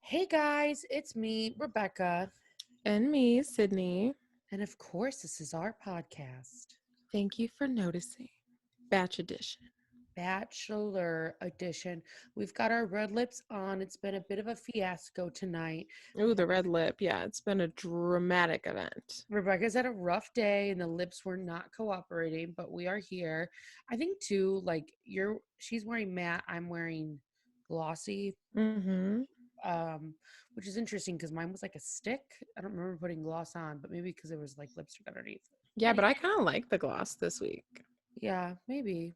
Hey guys, it's me, Rebecca. And me, Sydney. And of course, this is our podcast, Thank you for noticing. Batch edition. Bachelor Edition. We've got our red lips on. It's been a bit of a fiasco tonight. Ooh, the red lip. Yeah, it's been a dramatic event. Rebecca's had a rough day and the lips were not cooperating, but we are here. I think too, like she's wearing matte, I'm wearing glossy. Mm-hmm. Um, which is interesting because mine was like a stick. I don't remember putting gloss on, but maybe because it was like lipstick underneath. Yeah, but I kind of like the gloss this week. Yeah, maybe.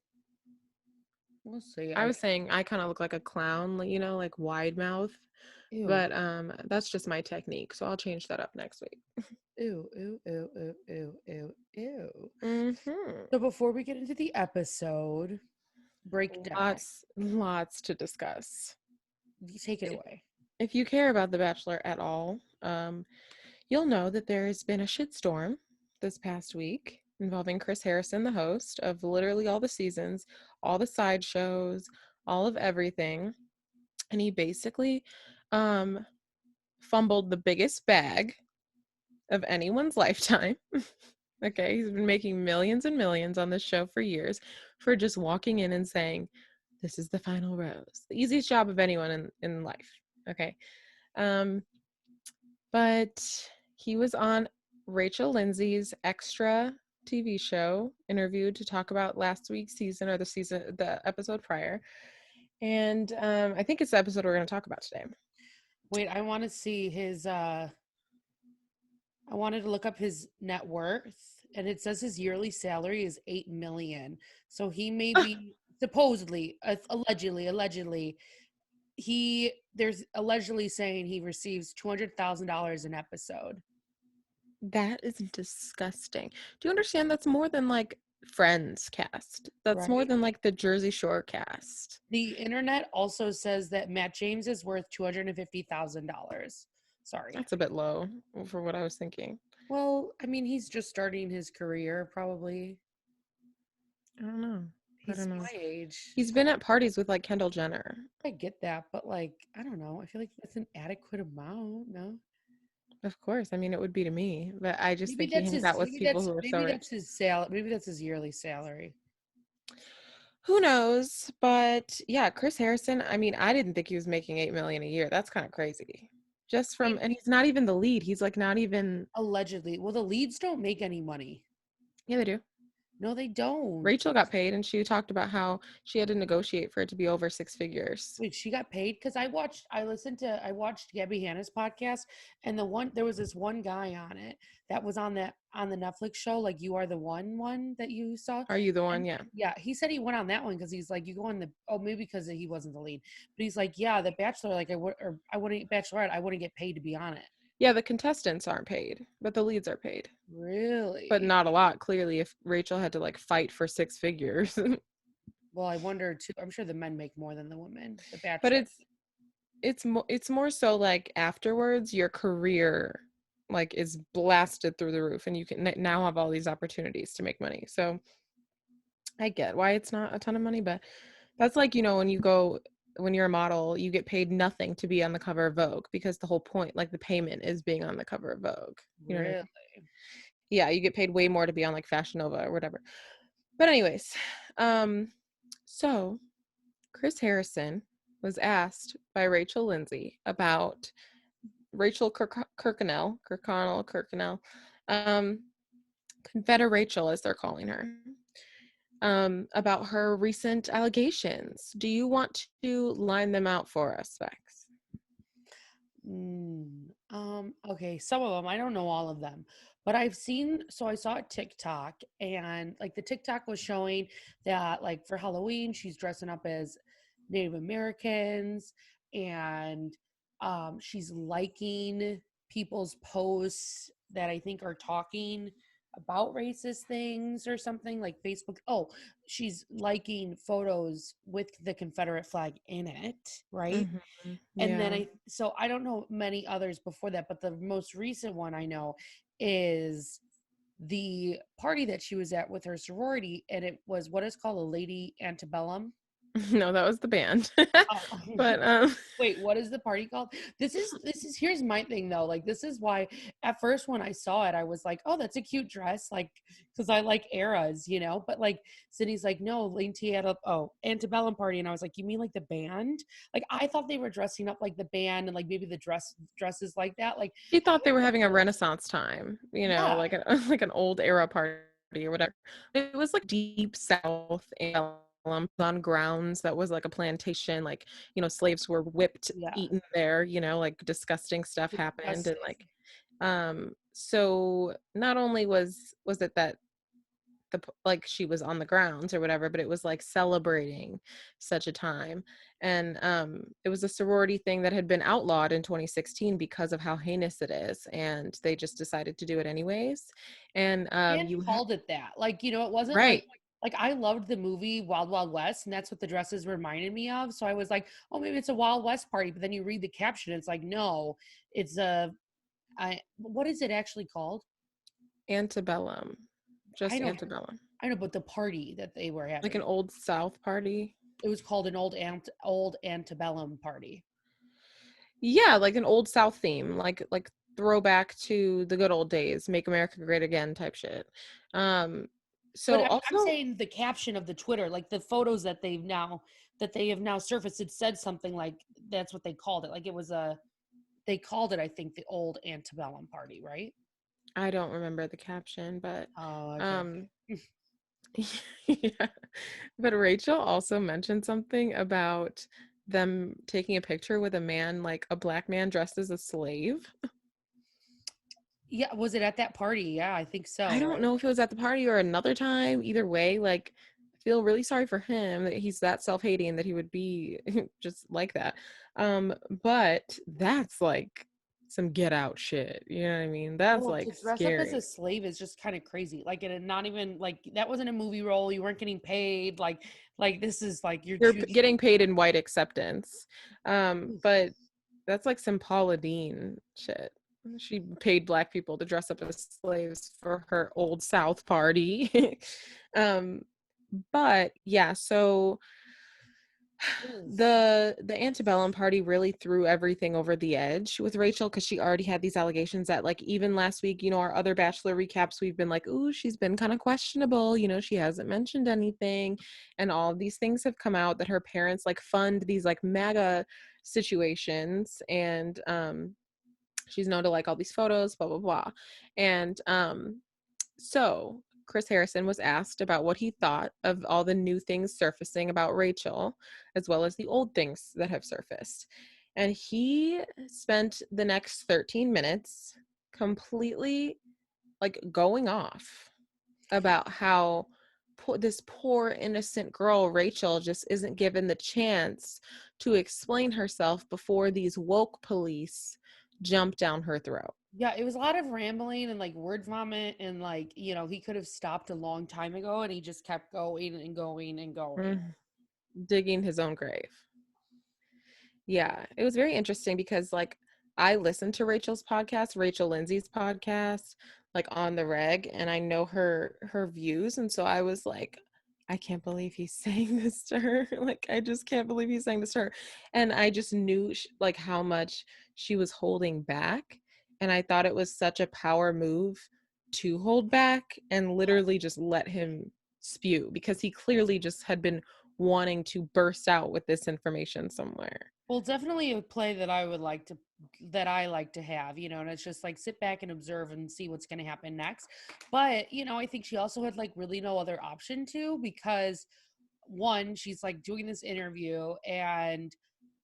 We'll see. I was saying I kind of look like a clown, like wide mouth. Ew, But that's just my technique. So I'll change that up next week. ew, ew, ew, ew, ew, ew, ew. Mm-hmm. So before we get into the episode breakdown, Lots to discuss. you take it away. If you care about The Bachelor at all, you'll know that there's been a shitstorm this past week involving Chris Harrison, the host of literally all the seasons, all the side shows, all of everything. And he basically um, fumbled the biggest bag of anyone's lifetime. Okay, he's been making millions and millions on this show for years for just walking in and saying, "This is the final rose." The easiest job of anyone in life. Okay. Um, but he was on Rachel Lindsay's extra TV show interviewed to talk about last week's season or the episode prior. And I think it's the episode we're going to talk about today. Wait, I want to see his I wanted to look up his net worth and it says his yearly salary is 8 million. So he may be supposedly allegedly there's allegedly saying he receives $200,000 an episode. That is disgusting. Do you understand that's more than like Friends cast? That's more Right. than like the Jersey Shore cast. The internet also says that Matt James is worth $250,000. Sorry. That's a bit low for what I was thinking. Well, I mean, he's just starting his career, probably. I don't know. I He's don't know. my age. He's been at parties with like Kendall Jenner. I get that, but like, I don't know. I feel like that's an adequate amount. No, Of course. I mean, it would be to me, but I just maybe think he that's hangs his. out with people who are so Maybe rich. that's his sal. Maybe that's his yearly salary. Who knows? But yeah, Chris Harrison, I mean, I didn't think he was making 8 million a year. That's kind of crazy. Just I mean, from and he's not even the lead. He's like not even. allegedly. Well, the leads don't make any money. Yeah, they do. No, they don't. Rachel got paid and she talked about how she had to negotiate for it to be over six figures. Wait, she got paid? Because I watched Gabby Hanna's podcast, and there was this one guy on it that was on the Netflix show, like You Are the One that you saw. Are you the one? And Yeah. yeah, he said he went on that one because he's like, you go on maybe because he wasn't the lead, but he's like, yeah, the Bachelor, like I wouldn't Bachelorette, I wouldn't get paid to be on it. Yeah, the contestants aren't paid, but the leads are paid. But Really? not a lot, clearly, if Rachel had to like fight for six figures. Well, I wonder too. I'm sure the men make more than the women. The But Bachelor. it's more so like afterwards your career like is blasted through the roof and you can now have all these opportunities to make money. So I get why it's not a ton of money, but that's like, when you're a model, you get paid nothing to be on the cover of Vogue because the whole point, like the payment is being on the cover of Vogue. You know what I Really? mean? Yeah, you get paid way more to be on like Fashion Nova or whatever. But anyways, um so Chris Harrison was asked by Rachel Lindsay about Rachel Kirkconnell, Confederate Rachel, as they're calling her, about her recent allegations. Do you want to line them out for us, Bex? Okay, some of them, I don't know all of them, but I saw a TikTok and like the TikTok was showing that like for Halloween, she's dressing up as Native Americans and she's liking people's posts that I think are talking about racist things or something like Facebook. Oh, she's liking photos with the Confederate flag in it, right? Mm-hmm. And then Yeah. I don't know many others before that, but the most recent one I know is the party that she was at with her sorority, and it was what is called a lady antebellum. No, that was the band. Oh. But Wait, what is the party called? This is here's my thing though. Like this is why at first when I saw it, I was like, oh, that's a cute dress, like because I like eras, you know. But like Sydney's like, no, Linty had a antebellum party, and I was like, you mean like the band? Like I thought they were dressing up like the band and like maybe the dresses like that. Like she how thought they were having a adorable. Renaissance time, Yeah, like like an old era party or whatever. It was like deep South and on grounds that was like a plantation, like, slaves were whipped, yeah, eaten there, like disgusting stuff happened. And disgusting. like, so not only was it that like she was on the grounds or whatever, but it was like celebrating such a time. And it was a sorority thing that had been outlawed in 2016 because of how heinous it is, and they just decided to do it anyways. And And called it that. Like, you know, it wasn't right. like I loved the movie Wild Wild West, and that's what the dresses reminded me of. So I was like, oh, maybe it's a Wild West party. But then you read the caption, it's like, no, it's a what is it actually called? Antebellum, I just don't antebellum, I know, but the party that they were like an having. old South party. It was called an old antebellum party. Yeah, like an old South theme, like throwback to the good old days, make America great again type shit. um But so I'm also, saying the caption of the Twitter, like the photos that they have now surfaced, it said something like that's what they called it. Like it was a they called it, I think, the old antebellum party, right? I don't remember the caption, but Oh, okay, um okay. yeah. But Rachel also mentioned something about them taking a picture with a man, like a black man dressed as a slave. Yeah, was it at that party? Yeah, I think I so, don't right? know if it was at the party or another time. Either way, like, I feel really sorry for him that he's that self-hating that he would be just like that. But that's like some get out shit. You know what I mean? That's Well, to like dress up as a scary. slave is just kind of crazy. Like, it not even like that wasn't a movie role. You weren't getting paid. Like this is like you're You're choosing. getting paid in white acceptance. But that's like some Paula Deen shit. She paid black people to dress up as slaves for her old South party. um, but yeah, so Ugh. the antebellum party really threw everything over the edge with Rachel, because she already had these allegations that, like, even last week, our other Bachelor recaps, we've been like, ooh, she's been kind of questionable, she hasn't mentioned anything, and all of these things have come out that her parents like fund these like mega situations. And she's known to like all these photos, blah blah blah. And so Chris Harrison was asked about what he thought of all the new things surfacing about Rachel, as well as the old things that have surfaced. And he spent the next 13 minutes completely like going off about how this poor innocent girl, Rachel, just isn't given the chance to explain herself before these woke police jump down her throat. Yeah, it was a lot of rambling and like word vomit and like, you know, he could have stopped a long time ago and he just kept going and going and going. Mm, digging his own grave. Yeah, it was very interesting because like I listened to Rachel's podcast, Rachel Lindsay's podcast, like on the reg, and I know her views, and so I was like, I can't believe he's saying this to her. Like, I just can't believe he's saying this to her. And I just knew like how much she was holding back, and I thought it was such a power move to hold back and literally just let him spew, because he clearly just had been wanting to burst out with this information somewhere. Well, definitely a play that I like to have, you know, and it's just like sit back and observe and see what's going to happen next. But, you know, I think she also had like really no other option to because one, she's like doing this interview and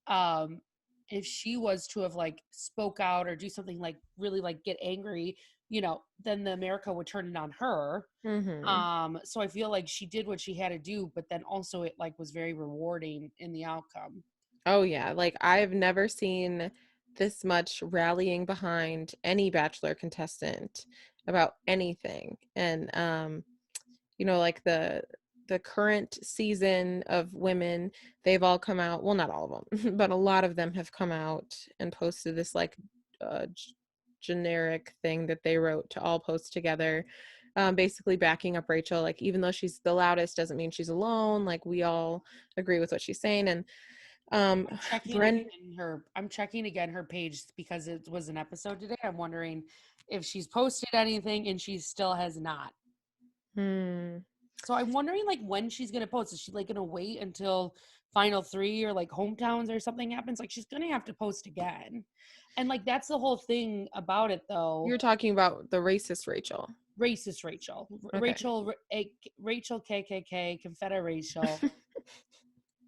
um if she was to have like spoke out or do something like really like get angry, you know, then the America would turn it on her. Mhm. So I feel like she did what she had to do, but then also it like was very rewarding in the outcome. Oh yeah, like I've never seen this much rallying behind any Bachelor contestant about anything. And like the current season of women, they've all come out, well, not all of them, but a lot of them have come out and posted this like generic thing that they wrote to all post together, basically backing up Rachel. Like, even though she's the loudest doesn't mean she's alone. Like, we all agree with what she's saying. And I'm checking Bren again her page because it was an episode today. I'm wondering if she's posted anything and she still has not. hmm, So I'm wondering like when she's gonna post. Is she like gonna wait until final three or like hometowns or something happens? Like she's gonna have to post again. And like that's the whole thing about it you're though. talking about the racist Rachel. Racist Rachel. Okay. Rachel KKK, Confederate Rachel.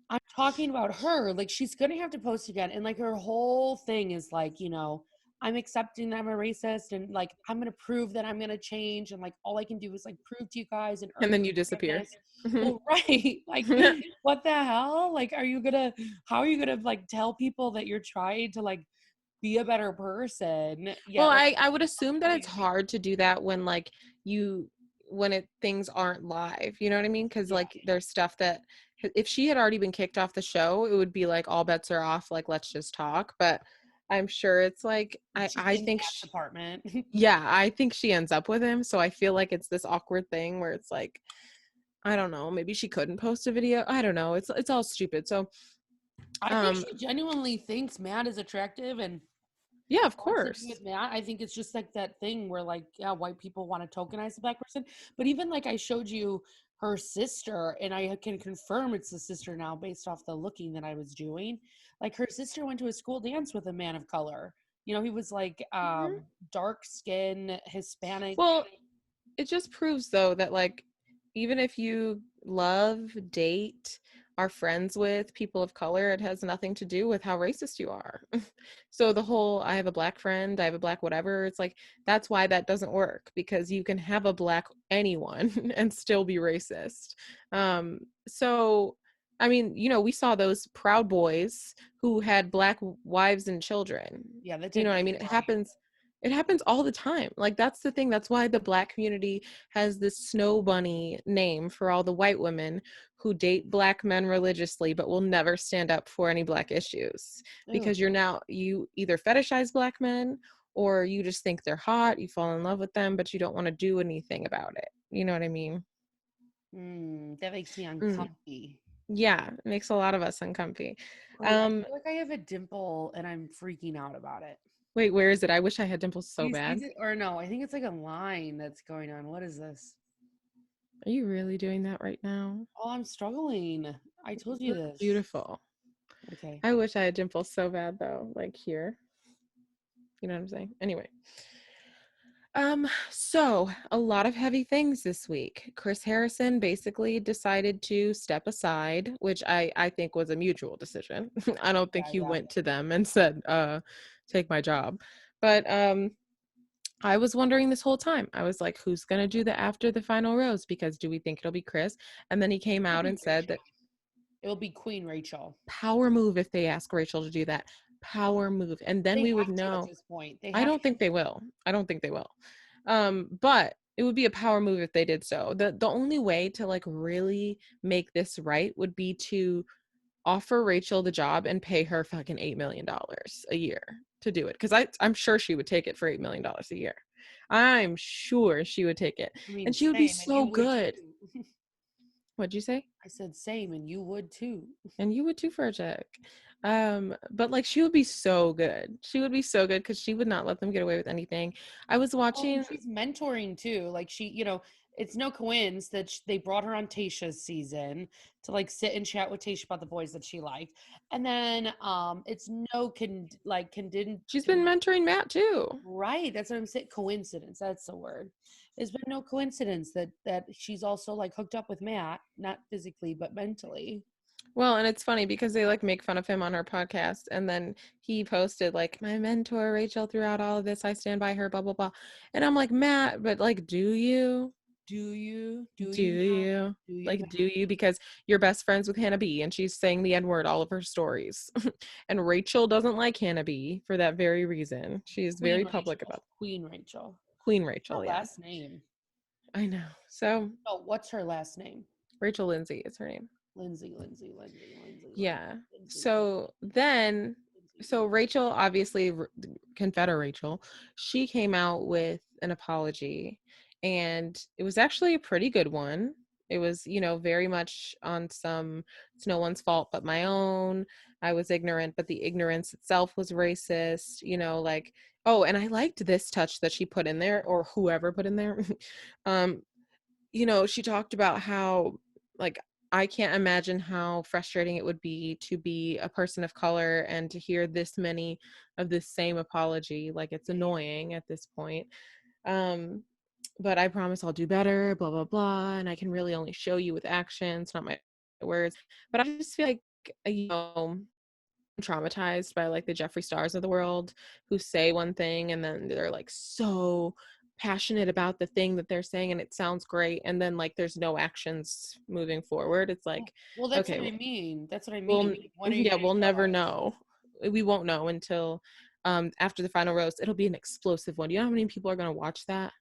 I'm talking about her. Like she's gonna have to post again. And like her whole thing is like, I'm accepting that I'm a racist and like I'm gonna prove that I'm gonna change. And like all I can do is like prove to you guys and And earn then your you disappear. forgiveness. Well, right. Like what the hell? Like how are you gonna like tell people that you're trying to like be a better person? Well, Yet like I would assume that it's doing hard to do that when like you when it things aren't live. You know what I mean? Because yeah. like there's stuff that if she had already been kicked off the show, it would be like all bets are off. Like, let's just talk. But I'm sure it's like She's I in think Matt's apartment. yeah, I think she ends up with him. So I feel like it's this awkward thing where it's like, I don't know, maybe she couldn't post a video. I don't know. It's all stupid. So I think um she genuinely thinks Matt is attractive and yeah, of wants to be course. with Matt. I think it's just like that thing where like, yeah, white people want to tokenize the black person. But even like I showed you her sister, and I can confirm it's the sister now based off the looking that I was doing. Like her sister went to a school dance with a man of color. He was like Mhm. dark skin, Hispanic. Well, it just proves though that like even if you love, date, are friends with people of color, it has nothing to do with how racist you are. So the whole I have a black friend, I have a black whatever, it's like that's why that doesn't work because you can have a black anyone and still be racist. So I mean, we saw those Proud Boys who had black wives and children. Yeah, that You know didn't what I age mean? It well. happens all the time. Like that's the thing. That's why the black community has this snow bunny name for all the white women who date black men religiously but will never stand up for any black issues Ew. because you either fetishize black men or you just think they're hot, you fall in love with them, but you don't want to do anything about it. You know what I mean? That makes me Mm. uncomfy. Yeah, it makes a lot of us uncomfy. Oh, I Um, feel like I have a dimple and I'm freaking out about it. wait, where is it? I wish I had dimples Do so you see bad. it? Or no, I think it's like a line that's going on. What is this? Are you really doing that right now? Oh, I'm struggling. I told You you look this. beautiful. Okay. I wish I had dimples so bad though, like here. You know what I'm saying? Anyway. So a lot of heavy things this week. Chris Harrison basically decided to step aside, which I think was a mutual decision. I don't think Yeah, he yeah. went to them and said, take my job. But I was wondering this whole time. I was like, who's gonna do the after the final rose? Because do we think it'll be Chris? And then he came It'll out be and said Rachel. that It'll be Queen Rachel. power move if they ask Rachel to do that. Power move. And then They we would have to at know. this point. They I have don't think they will. I don't think they will. But it would be a power move if they did so. The only way to like really make this right would be to offer Rachel the job and pay her fucking $8 million a year to do it. Because I'm sure she would take it for $8 million a year. I'm sure she would take it. I mean, And she would be same, and so you would good. too. What'd you say? I said same, and you would too. And you would too for a check. But like she would be so good. She would be so good because she would not let them get away with anything. I was Oh, and watching. she's mentoring too. Like it's no coincidence that they brought her on Tasha's season to like sit and chat with Tasha about the boys that she liked, and then it's no condemned. She's been mentoring Matt too. Right, that's what I'm saying. Coincidence, that's the word. There's been no coincidence that she's also like hooked up with Matt, not physically but mentally. Well, and it's funny because they like make fun of him on her podcast, and then he posted like my mentor Rachel throughout all of this. I stand by her, blah blah blah. And I'm like, Matt, but like, do you? Do you? Do Do you, Matt? you? Do you, Like, Matt? do you? Because you're best friends with Hannah B, and she's saying the N word all of her stories. And Rachel doesn't like Hannah B for that very reason. She is Queen very public Rachel. about Queen Rachel. Queen Her Rachel. Yeah, last name. I know. So Oh, what's her last name? Rachel Lindsay is her name. Lindsay, Lindsay, Lindsay, Lindsay, Lindsay, Yeah. Lindsay, Lindsay, So then, Lindsay, so Lindsay. Rachel, obviously, Confederate Rachel, she came out with an apology. and it was actually a pretty good one. It was, very much on some it's no one's fault but my own. I was ignorant, but the ignorance itself was racist, like, oh, and I liked this touch that she put in there, or whoever put in there. um she talked about how, like, I can't imagine how frustrating it would be to be a person of color and to hear this many of this same apology. Like, it's annoying at this point. Um, but I promise I'll do better, blah, blah, blah. And I can really only show you with actions, not my words. But I just feel like, traumatized by like the Jeffree Stars of the world who say one thing and then they're like so passionate about the thing that they're saying and it sounds great, and then like there's no actions moving forward. It's Well, like, well, that's what okay, I mean. That's what I mean. we'll Like, when are you yeah, going to we'll show never us? know. We won't know until after the final roast. It'll be an explosive one. Do you know how many people are going to watch that?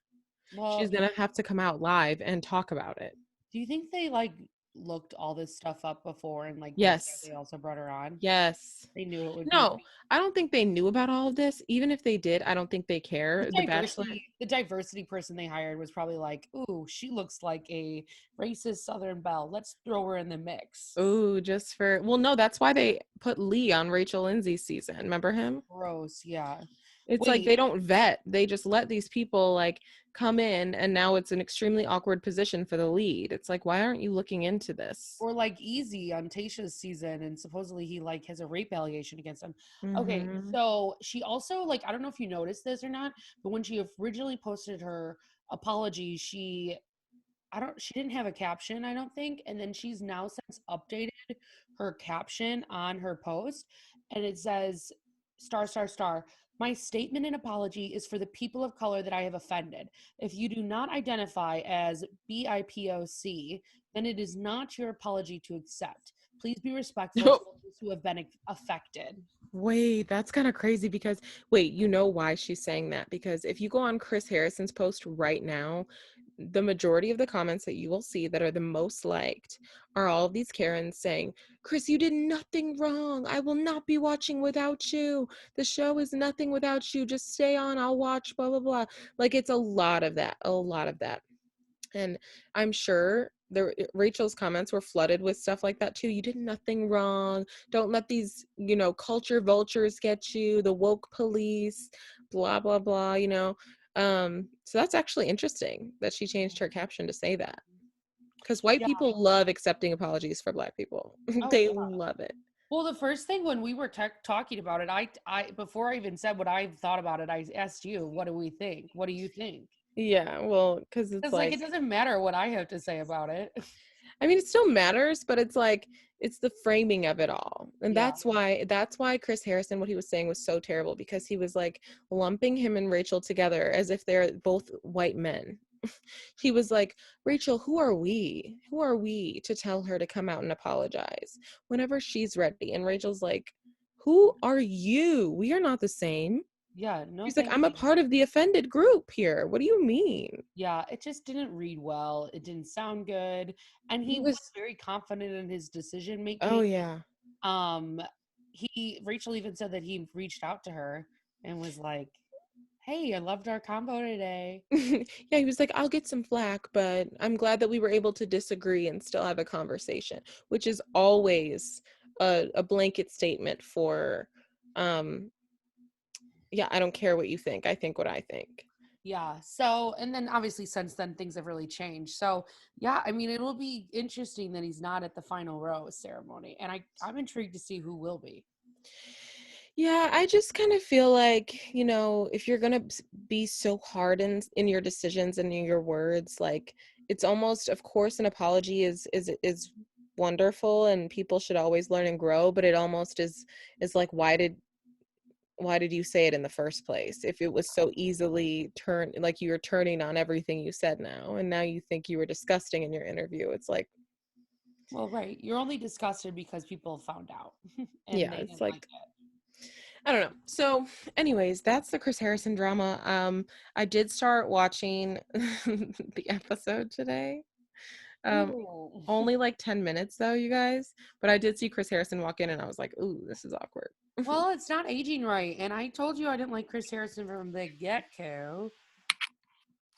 Well, She's going to have to come out live and talk about it. do you think they like looked all this stuff up before and like that's why Yes. they also brought her on? Yes. They knew it would be No, I don't think they knew about all of this. Even if they did, I don't think they care. The Bachelor. the diversity person they hired was probably like, "Ooh, she looks like a racist Southern belle. Let's throw her in the mix." Oh, just for, well, no, that's why they put Lee on Rachel Lindsay's season. Remember him? Gross. Yeah. It's like Wait, they don't vet. They just let these people like come in, and now it's an extremely awkward position for the lead. It's like, why aren't you looking into this? or like Easy on Tasha's season, and supposedly he like has a rape allegation against him. Okay, Mm-hmm. so she also like I don't know if you noticed this or not, but when she originally posted her apology, she didn't have a caption, I don't think, and then she's now since updated her caption on her post, and it says star star star. My statement and apology is for the people of color that I have offended. If you do not identify as BIPOC, then it is not your apology to accept. Please be respectful to those who have been affected. Wait, that's kind of crazy because, wait, you know why she's saying that? Because if you go on Chris Harrison's post right now, the majority of the comments that you will see that are the most liked are all of these Karens saying, Chris, you did nothing wrong. I will not be watching without you. The show is nothing without you. Just stay on. I'll watch, blah, blah, blah. Like, it's a lot of that, a lot of that. And I'm sure Rachel's comments were flooded with stuff like that too. You did nothing wrong. Don't let these, culture vultures get you, the woke police, blah, blah, blah, So that's actually interesting that she changed her caption to say that. Because white Yeah. people love accepting apologies for black people. Oh They yeah. love it. Well, the first thing when we were talking about it, I before I even said what I thought about it, I asked you, "What do we think? What do you think?" Yeah, well, because it's Because like like, it doesn't matter what I have to say about it. I mean, it still matters, but it's like it's the framing of it all. And Yeah, that's why Chris Harrison, what he was saying was so terrible, because he was like lumping him and Rachel together as if they're both white men. He was like, Rachel, who are we? Who are we to tell her to come out and apologize whenever she's ready? And Rachel's like, who are you? We are not the same. yeah, no, She's like, thank I'm a you. part of the offended group here. What do you mean? Yeah, it just didn't read well. It didn't sound good, and He he was was, very confident in his decision oh making. yeah. Um, he Rachel even said that he reached out to her and was like, "Hey, I loved our combo today." Yeah, he was like, I'll get some flack, but I'm glad that we were able to disagree and still have a conversation, which is always a blanket statement for, um, yeah, I don't care what you think. I think what I think. Yeah. So, and then obviously since then things have really changed. So, yeah, I mean, it'll be interesting that he's not at the final rose ceremony, and I'm intrigued to see who will be. Yeah, I just kind of feel like, if you're gonna be so hard in your decisions and in your words, like, it's almost, of course, an apology is wonderful and people should always learn and grow, but it almost is like, why did you say it in the first place if it was so easily turned, like you were turning on everything you said now, and now you think you were disgusting in your interview? It's like, Well, right. You're only disgusted because people found out and yeah, they it's didn't like like, I don't know. So anyways, that's the Chris Harrison drama. I did start watching the episode today. it. um Ooh. Only like 10 minutes though, you guys, but I did see Chris Harrison walk in and I was like, ooh, this is awkward. Well, it's not aging right. And I told you I didn't like Chris Harrison from the get go.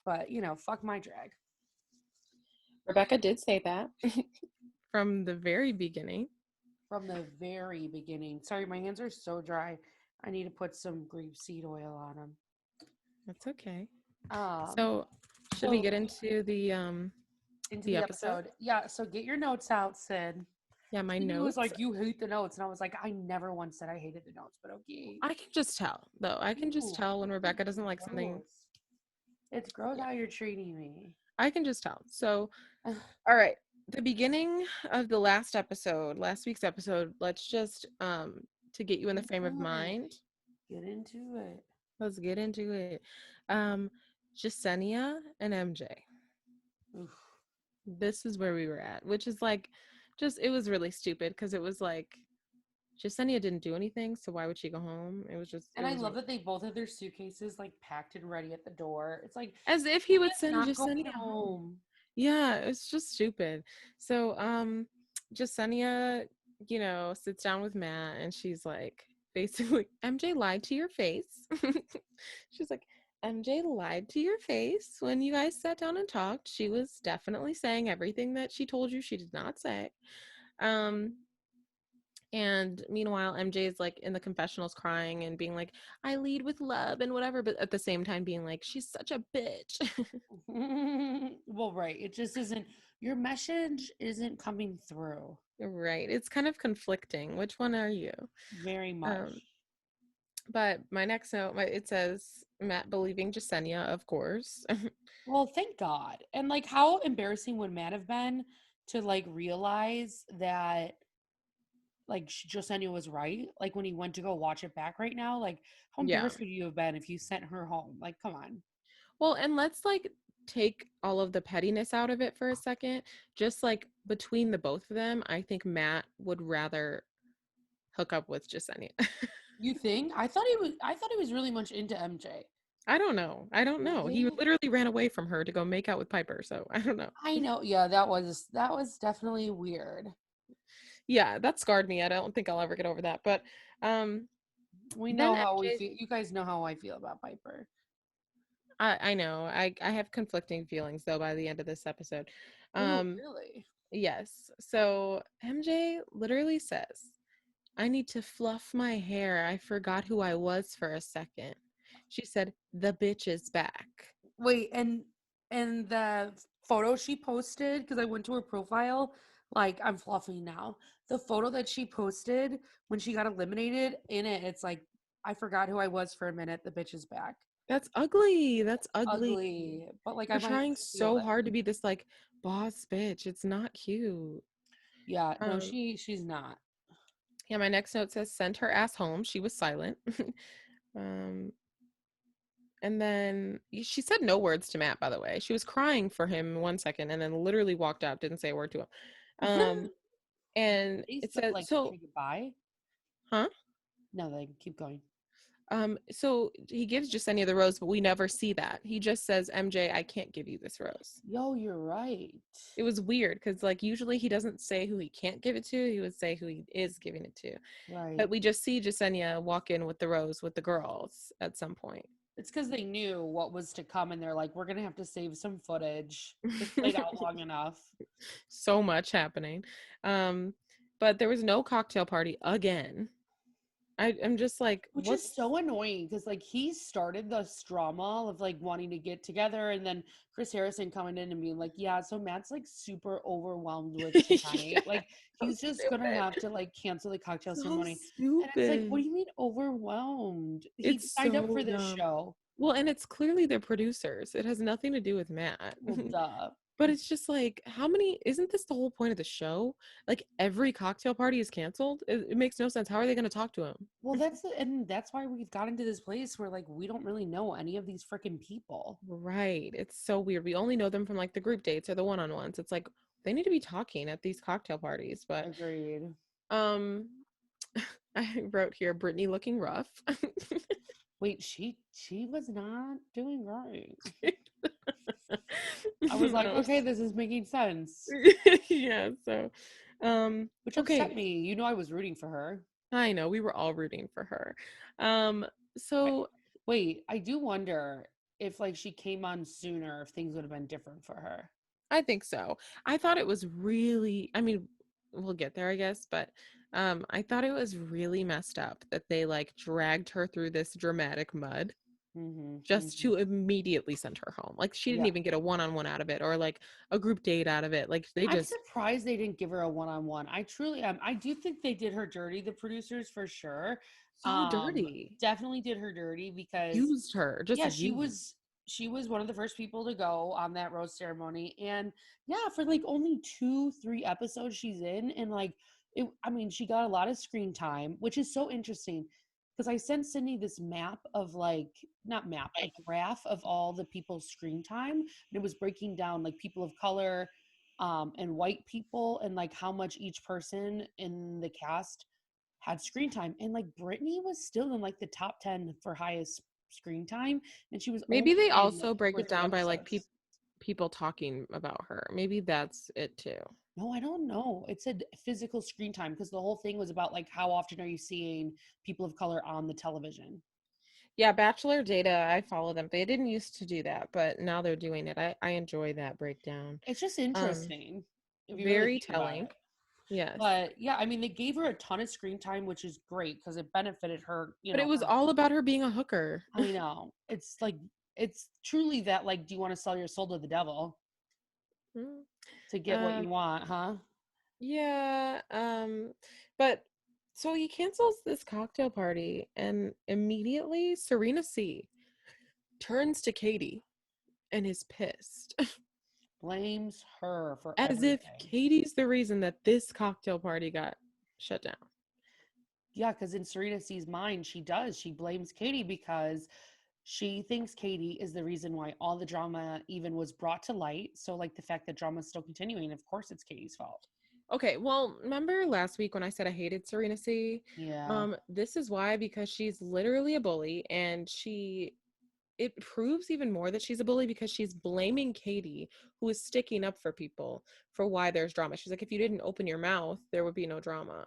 But fuck my drag Rebecca did say that from the very beginning. from the very beginning. Sorry, my hands are so dry. I need to put some grapeseed oil on them. That's okay. Um, So, should we so get into into the the episode? episode. Yeah, so get your notes out, Sid. Yeah, my He was notes. like, "You hate the notes," and I was like, "I never once said I hated the notes, but okay." I can just tell, though. I can just Ew, tell when Rebecca doesn't like something. gross. It's gross Yeah, how you're treating me. I can just tell. So, all right. The beginning of the last week's episode, let's just to get you in the frame of Into it. mind. Get into it. Let's get into it. Um Jasenia and MJ. Oof. This is where we were at, which is like just it was really stupid because it was like Jasenia didn't do anything, so why would she go home? It And I was love that they both had their suitcases like packed and ready at the door. It's like as if he he would is send not going Jasenia home. home. Yeah, it's just stupid. So, Jasenia, sits down with Matt and she's like, basically, MJ lied to your face. She's like, MJ lied to your face when you guys sat down and talked. She was definitely saying everything that she told you she did not say. Um, and meanwhile, MJ is like in the confessionals crying and being like, I lead with love and whatever, but at the same time being like, she's such a bitch. Well, right. It just isn't. Your message isn't coming through Right. It's kind of conflicting. Which one are you? very much. Um, but my next note, it says Matt believing Jasenia, of course. Well, thank God. And like, how embarrassing would Matt have been to like realize that like Josenia was right? Like when he went to go watch it back right now, like how Yeah. embarrassed would you have been if you sent her home? Like, come on. Well, and let's like take all of the pettiness out of it for a second. Just like between the both of them, I think Matt would rather hook up with Jasenia. You think? I thought he was really much into MJ. I don't know. I don't know. He Really? literally ran away from her to go make out with Piper, so I don't know. I know. Yeah, that was definitely weird. Yeah, that scarred me. I don't think I'll ever get over that. But um We then know how we MJ, feel. You guys know how I feel about Piper. I know. I have conflicting feelings though by the end of this episode. Ooh, Um really? yes. So MJ literally says, I need to fluff my hair. I forgot who I was for a second. She said, the bitch is back. Wait, and the photo she posted, because I went to her profile, like I'm fluffing now. The photo that she posted when she got eliminated, in it, it's like I forgot who I was for a minute. The bitch is back. That's ugly. That's ugly. Ugly, but like I You're might trying steal so it. hard to be this like boss bitch. It's not cute. Yeah, no, Um, she's not. yeah, my next note says send her ass home. She was silent. um, and then she said no words to Matt, by the way. She was crying for him 1 second and then literally walked out, didn't say a word to him. Um, and They it still says like so, say goodbye. huh? No, they keep going. So he gives Jasenia the rose, but we never see that. He just says, MJ, I can't give you this rose. Yo, you're right. It was weird because like usually he doesn't say who he can't give it to, he would say who he is giving it to. Right. But we just see Jasenia walk in with the rose with the girls at some point. It's because they knew what was to come, and they're like, we're gonna have to save some footage. It's played out long enough. So much happening. Um, but there was no cocktail party again. I'm just like, Which is what's so annoying because like he started the drama of like wanting to get together, and then Chris Harrison coming in and being like, "Yeah, so Matt's like super overwhelmed with yeah, tonight. Like so he's just gonna stupid. have to like cancel the cocktail So ceremony." And it's like, what do stupid. you mean overwhelmed? He It's signed up so for this dumb. show. Well, and it's clearly the producers. It has nothing to do with Matt. Well, duh. But it's just like, how many? Isn't this the whole point of the show? Like every cocktail party is canceled. It makes no sense. How are they going to talk to him? Well, and that's why we've got into this place where like we don't really know any of these freaking people. Right. It's so weird. We only know them from like the group dates or the one-on-ones. It's like they need to be talking at these cocktail parties. But Agreed. um, I wrote here Brittany looking rough. Wait, she was not doing right. I was like, No. okay, this is making sense. Yeah. So, Which upset okay. me. You know I was rooting for her. I know we were all rooting for her. I, So wait, I do wonder. if like she came on sooner, if things would have been different for her. I think so. I thought it was really, I mean, we'll get there, I guess, but I thought it was really messed up that they like dragged her through this dramatic mud Mhm. just Mhm. to immediately send her home. Like she didn't Yeah. even get a one-on-one out of it or like a group date out of it. Like they I'm just surprised they didn't give her a one-on-one. I truly am. I do think they did her dirty, the producers for sure. so dirty. Definitely did her dirty because Used her, just yeah, used. she was one of the first people to go on that rose ceremony. And yeah, for like only 2, 3 episodes she's in, and like it, I mean, she got a lot of screen time, which is so interesting because I sent Sydney this map of like not map, a graph of all the people's screen time. And it was breaking down like people of color, and white people, and like how much each person in the cast had screen time. And like Brittany was still in like the top 10 for highest screen time, and she was only Maybe they in like also two break or it three down by like episodes. people talking about her. Maybe that's it too. No, I don't know. It said physical screen time because the whole thing was about like how often are you seeing people of color on the television. Yeah, Bachelor Data, I follow them. They didn't used to do that, but now they're doing it. I enjoy that breakdown. It's just Um, interesting if you really Very think about telling. it. Yes. But yeah, I mean, they gave her a ton of screen time, which is great because it benefited her, But it was her. all about her being a hooker. I know. It's like it's truly that like, do you want to sell your soul to the devil Mm. to get what Um, you want, huh? yeah, but so he cancels this cocktail party and immediately Serena C turns to Katie and is pissed. Blames her for As if everything. Katie's the reason that this cocktail party got shut down. Yeah, because in Serena C's mind, she does. She blames Katie because she thinks Katie is the reason why all the drama even was brought to light. So, like the fact that drama is still continuing, of course, it's Katie's fault. Okay, well, remember last week when I said I hated Serena C? Yeah, This is why, because she's literally a bully and it proves even more that she's a bully because she's blaming Katie, who is sticking up for people for why there's drama. She's like, if you didn't open your mouth, there would be no drama.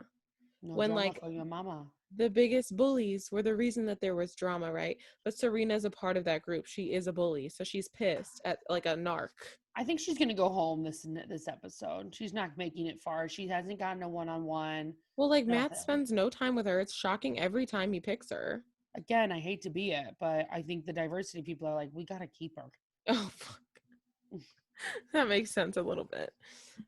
no When drama like for your mama. the biggest bullies were the reason that there was drama, right? But Serena's a part of that group. She is a bully, so she's pissed at like a narc. I think she's gonna go home this episode. She's not making it far. She hasn't gotten a one-on-one. Well, like Matt Nothing. spends no time with her. It's shocking every time he picks her. Again, I hate to be it, but I think the diversity people are like, we gotta keep her. Oh, fuck. That makes sense a little bit.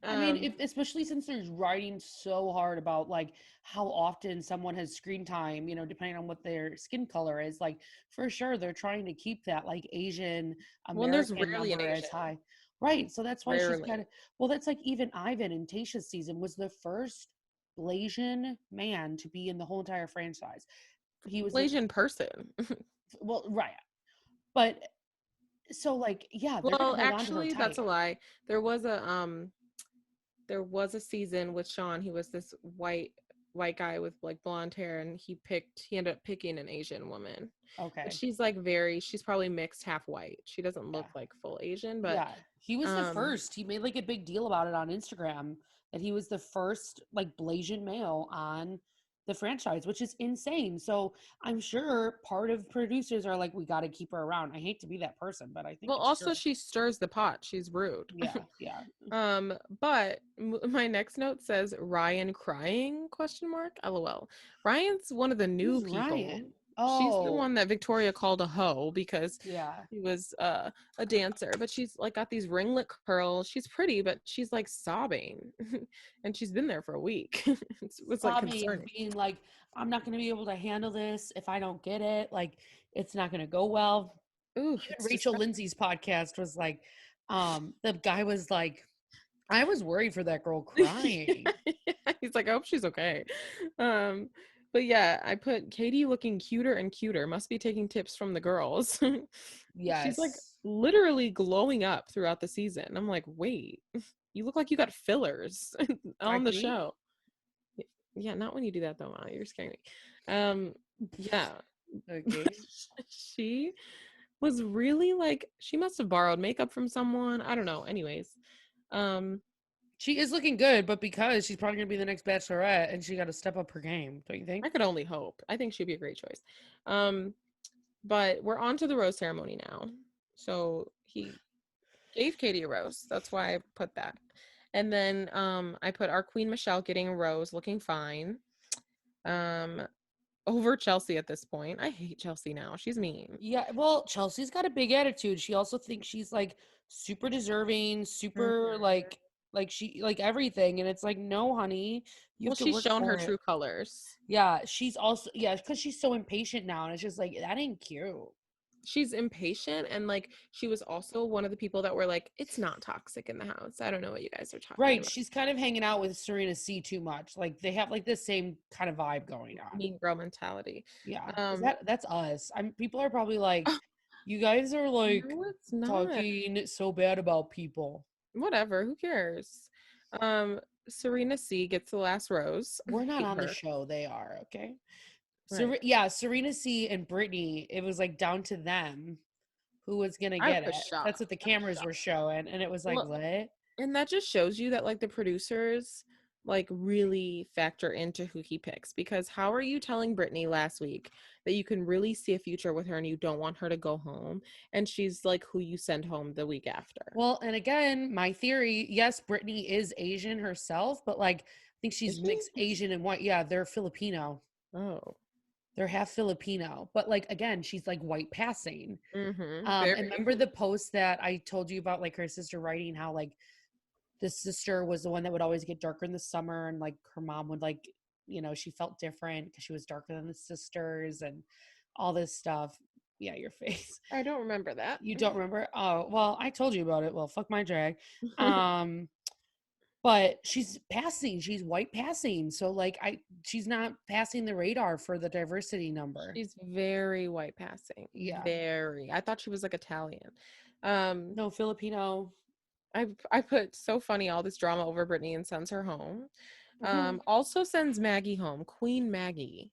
I mean, Um, if especially since there's writing so hard about like how often someone has screen time, depending on what their skin color is, like for sure they're trying to keep that like Asian when there's American rarely an number as Asian, high. Right. So that's why she's got rarely. to, well, that's like even Ivan in Tasha's season was the first Blasian man to be in the whole entire franchise. He was the, Asian person. well, right. But so like, yeah, they're going to Well, hold on to her actually, that's tight. a lie. There was a there was a season with Sean. He was this white guy with like blonde hair, and he ended up picking an Asian woman. But Okay. she's she's probably mixed half white. She doesn't Yeah. look like full Asian, but Yeah, he was the um first. He made like a big deal about it on Instagram that he was the first like Blasian male on the franchise, which is insane. So I'm sure part of producers are like, we got to keep her around. I hate to be that person, but I think well, it's also true. she stirs the pot. She's rude. Yeah, yeah. But my next note says Ryan crying question mark LOL. Ryan's one of the new Who's people. Ryan? She's the Oh, one that Victoria called a hoe because yeah. she was a dancer, but she's like got these ringlet curls. She's pretty, but she's like sobbing. And she's been there for a week. It was like Sobbing, concerning. being like, I'm not going to be able to handle this if I don't get it. Like, it's not going to go well. Ooh, Even it's Rachel disgusting. Lindsay's podcast was like, the guy was like, I was worried for that girl crying. Yeah, he's like, I hope she's okay. Um, but yeah, I put Katie looking cuter and cuter. Must be taking tips from the girls. She's like Yes. literally glowing up throughout the season. I'm like, wait, you look like you got fillers I on the think. show. Yeah, not when you do that though, Ma. You're scaring me. Yeah. Okay. She was really like she must have borrowed makeup from someone. I don't know. Anyways, um, She is looking good, but because she's probably going to be the next bachelorette and she got to step up her game, don't you think? I could only hope. I think she'd be a great choice. Um, but we're on to the rose ceremony now. So he gave Katie a rose. That's why I put that. And then I put our Queen Michelle getting a rose, looking fine. Um over Chelsea at this point. I hate Chelsea now. She's mean. Yeah, well, Chelsea's got a big attitude. She also thinks she's like super deserving, super Mhm. like she like everything. And it's like, no, honey, you Well, have to she's work shown her for it. true colors. Yeah, she's also yeah, because she's so impatient now, and it's just like that ain't cute. She's impatient and like she was also one of the people that were like, it's not toxic in the house. I don't know what you guys are talking Right. about. She's kind of hanging out with Serena C too much. Like they have like the same kind of vibe going on. Mean girl mentality. Yeah. Is Um that's us. I'm people are probably like, you guys are like no, it's not. talking so bad about people. Whatever, who cares? Serena C gets the last rose. We're not Hate on the her. show. They are, okay? Right. Yeah, Serena C and Brittany, it was like down to them who was gonna I get was it. That's shocked. what the I was cameras were shocked. showing, and it was like, Well, what? and that just shows you that like the producers like really factor into who he picks because how are you telling Brittany last week that you can really see a future with her and you don't want her to go home and she's like who you send home the week after? Well, and again, my theory, yes, Brittany is Asian herself, but like I think Is she's she? mixed Asian and white. Yeah, they're Filipino. Oh. They're half Filipino. But like again, she's like white passing. Mm-hmm. And Very. remember the post that I told you about like her sister writing how like the sister was the one that would always get darker in the summer and like her mom would like, she felt different because she was darker than the sisters and all this stuff. Yeah, your face. I don't remember that. You don't remember? Oh, well, I told you about it. Well, fuck my drag. Um, but she's passing. She's white passing. So like she's not passing the radar for the diversity number. She's very white passing. Yeah. Very. I thought she was like Italian. Um No, Filipino. I put so funny all this drama over Brittany and sends her home. Also sends Maggie home. Queen Maggie.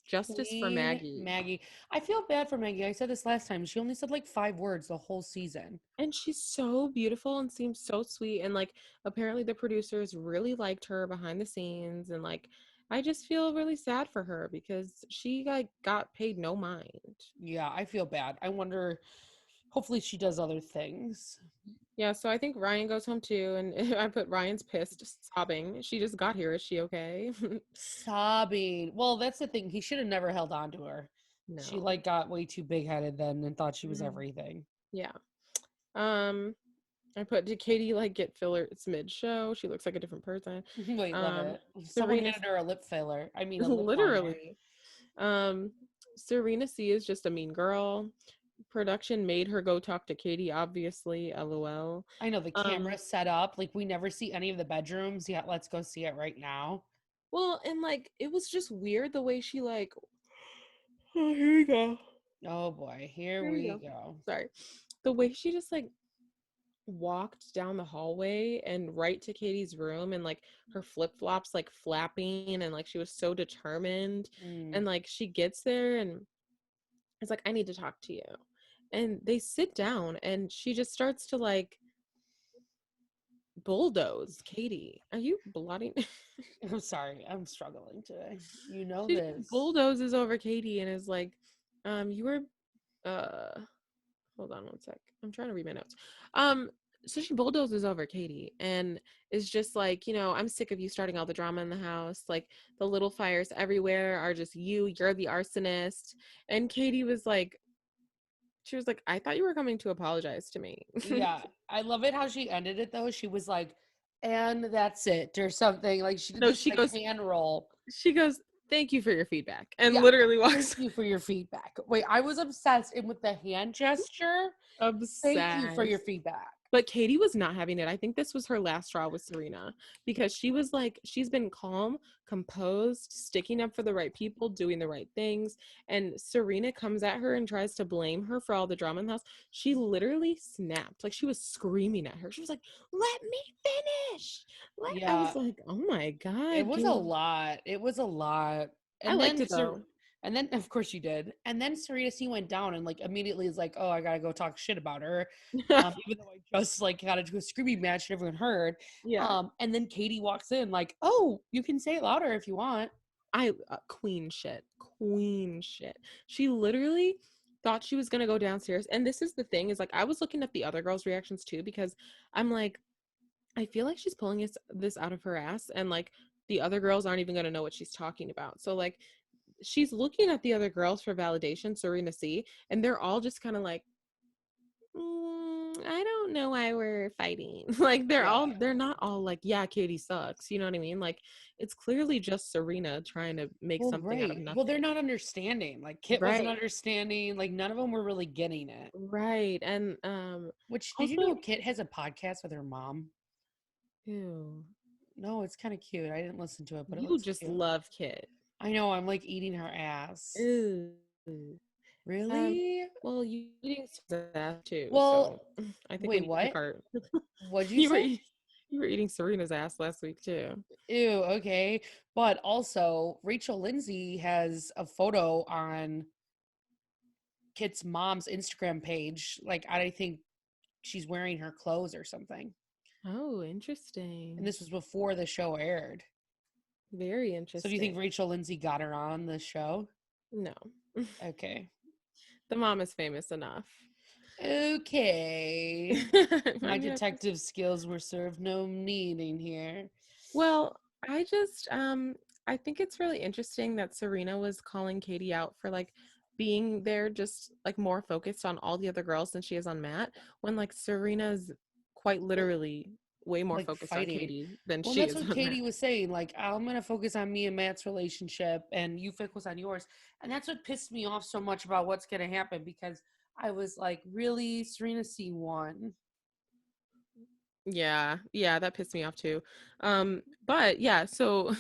Justice for Queen Maggie. Maggie. I feel bad for Maggie. I said this last time. She only said like 5 words the whole season. And she's so beautiful and seems so sweet. And like apparently the producers really liked her behind the scenes. And like I just feel really sad for her because she like got paid no mind. Yeah, I feel bad. I wonder, hopefully she does other things. Yeah, so I think Ryan goes home too, and I put Ryan's pissed, sobbing. She just got here. Is she okay? Sobbing. Well, that's the thing. He should have never held on to her. She No. like got way too big headed then and thought she was Mhm. everything. Yeah. Um, I put, did Katie like get fillers mid show? She looks like a different person. Wait, love it. Someone Serena, handed her a lip filler. I mean, a lip liner. literally. Um, Serena C is just a mean girl. Production made her go talk to Katie, obviously. LOL. I know the Um, camera set up. Like we never see any of the bedrooms yet. Let's go see it right now. well, and like it was just weird the way she like. Oh, here we go. Oh boy, here Here we we go. go. Sorry. The way she just like walked down the hallway and right to Katie's room and like her flip-flops like flapping and like she was so determined Mm. and like she gets there and it's like I need to talk to you. And they sit down and she just starts to like bulldoze Katie. Are you blotting? I'm sorry. I'm struggling today. You know She just this. bulldozes over Katie and is like, you were uh hold on one sec. I'm trying to read my notes. Um, so she bulldozes over Katie and is just like, I'm sick of you starting all the drama in the house. Like the little fires everywhere are just you. You're the arsonist. And Katie was like, she was like, I thought you were coming to apologize to me. Yeah, I love it how she ended it though. She was like, and that's it, or something. Like she did No, this like hand roll. she goes, thank you for your feedback. And Yeah. literally Thank walks you for your feedback. Wait, I was obsessed and with the hand gesture. Thank you for your obsessed. feedback. But Katie was not having it. I think this was her last straw with Serena because she was like, she's been calm, composed, sticking up for the right people, doing the right things. And Serena comes at her and tries to blame her for all the drama in the house. She literally snapped. Like she was screaming at her. She was like, let me finish. I Yeah, was like, oh my it God, was a Katie. lot. It was a lot. I And liked then it though. and then of course you did. And then Serena C went down and like immediately is like, oh, I gotta go talk shit about her. Even though I just like got into a screaming match and everyone heard. Yeah. And then Katie walks in like, oh, you can say it louder if you want. Queen shit. Queen shit. She literally thought she was gonna go downstairs. And this is the thing, is like I was looking at the other girls' reactions too, because I'm like, I feel like she's pulling this out of her ass, and like the other girls aren't even gonna know what she's talking about. So like she's looking at the other girls for validation, Serena C, and they're all just kind of like, I don't know why we're fighting. Like Yeah. they're not all like, yeah, Katie sucks. You know what I mean? Like it's clearly just Serena trying to make Well, something out of right. Well, they're nothing. not understanding. Like Kit wasn't Right. understanding. Like none of them were really getting it. Right. And Which did you also, know Kit has a podcast with her mom? ew, No, it's kind of cute. I didn't listen to it, but it you looks just cute. love Kit. I know. I'm like eating her ass. Ew. Really? Well, you eating that too, Well, so I think we wait, need to pick what? our What'd you you were say? you were eating Serena's ass last week too. Ew, okay. But also, Rachel Lindsay has a photo on Kit's mom's Instagram page. Like, I think she's wearing her clothes or something. Oh, And interesting. this was before the show aired. Very So do you think interesting. Rachel Lindsay got her on the show? No. Okay. The mom is famous enough. Okay. I My mean, I think so. detective skills were served no meaning here. Well, I just I think it's really interesting that Serena was calling Katie out for like being there, just like more focused on all the other girls than she is on Matt, when like Serena's quite Well, literally way more like focused on fighting. Katie than Well, she that's is what on Matt. Katie was saying. Like, I'm gonna focus on me and Matt's relationship, and you focus on yours. And that's what pissed me off so much about what's gonna happen because I was like, really, Serena C won. Yeah, yeah, that pissed me off too. But yeah, so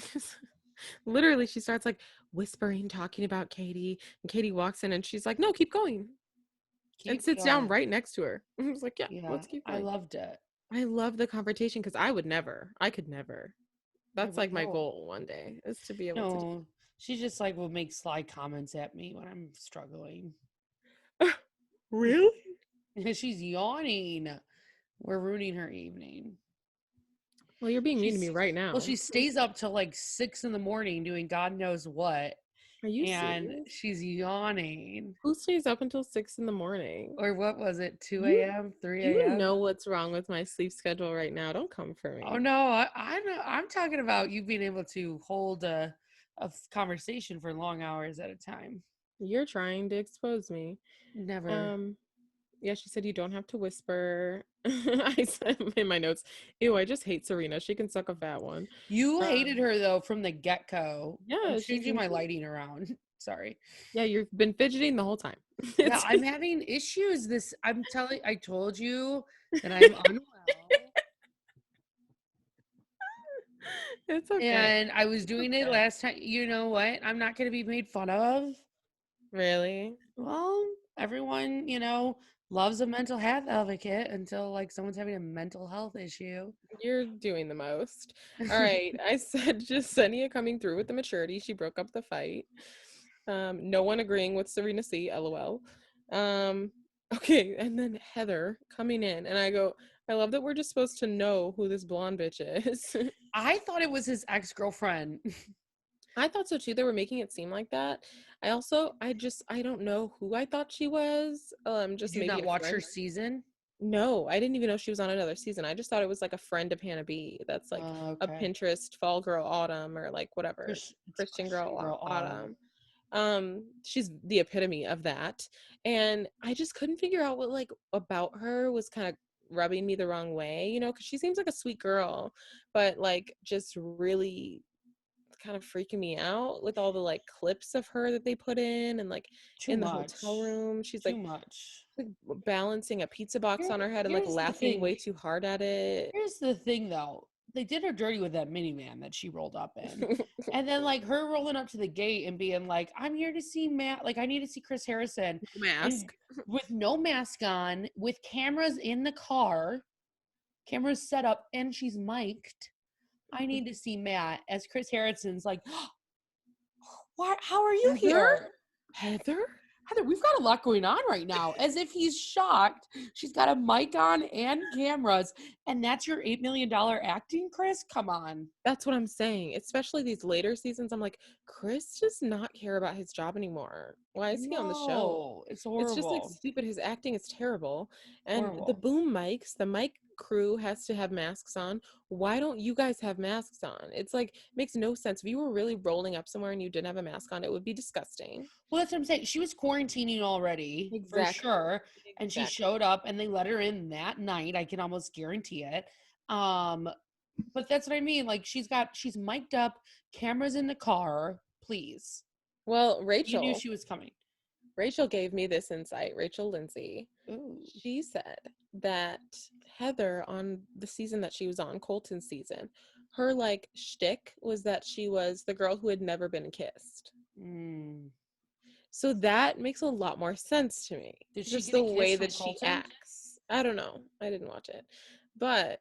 literally she starts like whispering, talking about Katie, and Katie walks in and she's like, "No, keep going." And Keep sits down going. right next to her. I was like, "Yeah, Yeah, let's keep I going." loved it. I love the confrontation because I could never. I That's would like my know. goal one day, is to be able to do. No, she just like will make sly comments at me when I'm struggling. Really? She's yawning. We're ruining her evening. Well, you're being mean to me She's right well, now. she stays up till like 6 in the morning doing God knows what, Are you and serious? she's yawning. Who stays up until 6 in the morning? Or what was it, 2 You a.m., 3 you a.m.? know what's wrong with my sleep schedule right now. Don't come for Oh me. no, I know. I'm talking about you being able to hold conversation for long hours at a time. You're trying to expose me. Never. Um, yeah, she said you don't have to whisper. I said in my notes, ew, I just hate Serena. She can suck a fat one. You hated Um, her though from the get go. I'm yeah, changing my lighting around. Sorry. yeah, you've been fidgeting the whole time. Yeah, It's I'm just having issues. I told you that I'm unwell. it's okay. And I was It's doing it okay. last time. You know what? I'm not going to be made fun of. Really? Well, everyone, loves a mental health advocate until like someone's having a mental health issue. You're doing the most. All right. I said Jasenia coming through with the maturity. She broke up the fight. No one agreeing with Serena C, LOL. Um, okay, and then Heather coming in, and I go, I love that we're just supposed to know who this blonde bitch is. I thought it was his ex-girlfriend. I thought so too. They were making it seem like that. I don't know who I thought she was. Did Just you maybe not a watch her friend. season? No, I didn't even know she was on another season. I just thought it was like a friend of Hannah B. That's like a Okay. Pinterest fall girl autumn, or like whatever, It's Christian Christian girl Girl Autumn. autumn. She's the epitome of that. And I just couldn't figure out what like about her was kind of rubbing me the wrong way, because she seems like a sweet girl, but like just really kind of freaking me out with all the like clips of her that they put in, and like Too in the hotel much. room she's Too like much. balancing a pizza box Here, on her head and like here's the laughing thing. way too hard at it. Here's the thing though. They did her dirty with that minivan that she rolled up in. And then like her rolling up to the gate and being like, I'm here to see Matt. Like I need to see Chris Harrison. And Mask. with no mask on, with cameras in the car, cameras set up, and she's mic'd. I need to see Matt as Chris Harrison's like, why how are you Heather? here? Heather? Heather, we've got a lot going on right now. As if he's shocked. She's got a mic on and cameras, and that's your $8 million acting, Chris? Come on. That's what I'm saying. Especially these later seasons. I'm like, Chris does not care about his job anymore. Why is he on the show? No, it's It's just like horrible. stupid. His acting is terrible. And the Horrible. boom mics, the mic crew has to have masks on. Why don't you guys have masks on? It's like makes no sense. If you were really rolling up somewhere and you didn't have a mask on, it would be disgusting. Well, that's what I'm saying. She was quarantining already for Exactly. sure. And she Exactly. showed up and they let her in that night. I can almost guarantee it. Um, but that's what I mean. Like she's mic'd up, cameras in the car. Please. Well, You knew she was coming. Rachel gave me this insight, Rachel Lindsay. Ooh. She said that Heather on the season that she was on, Colton's season, her like shtick was that she was the girl who had never been kissed. Mm. So that makes a lot more sense to me. Did she Just get a the kiss way from that she Colton? acts. I don't know. I didn't watch it. But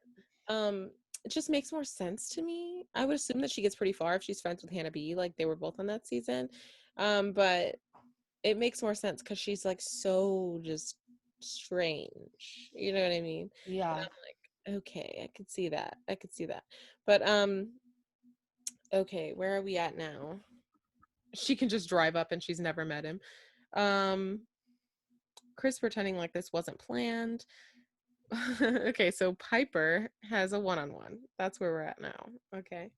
it just makes more sense to me. I would assume that she gets pretty far if she's friends with Hannah B. Like they were both on that season. But it makes more sense because she's like so just strange. You know what I mean? And Yeah. I'm like, okay, I could see that. I could see that. But okay, where are we at now? She can just drive up and she's never met him. Um, Chris pretending like this wasn't planned. Okay, so Piper has a one-on-one. That's where we're at now. Okay.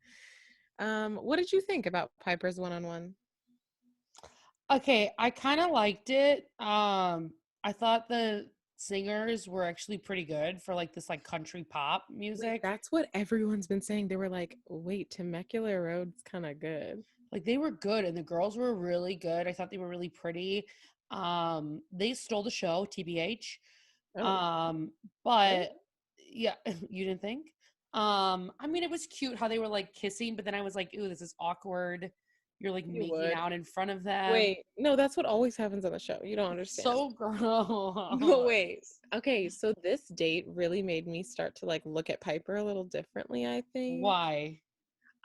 What did you think about Piper's one-on-one? Okay, I kind of liked it. I thought the singers were actually pretty good for like this like country pop Wait, music. that's what everyone's been saying. They were like, wait, Temecula Road's kind of good. Like they were good and the girls were really good. I thought they were really pretty. They stole the show, TBH. Oh, Um, really? but yeah, you didn't think? I mean it was cute how they were like kissing, but then I was like, ooh, this is awkward. You're like You making would. out in front of them. Wait, no, that's what always happens on the show. You don't understand. So But wait. gross. Okay, so this date really made me start to like look at Piper a little differently, I think. Why?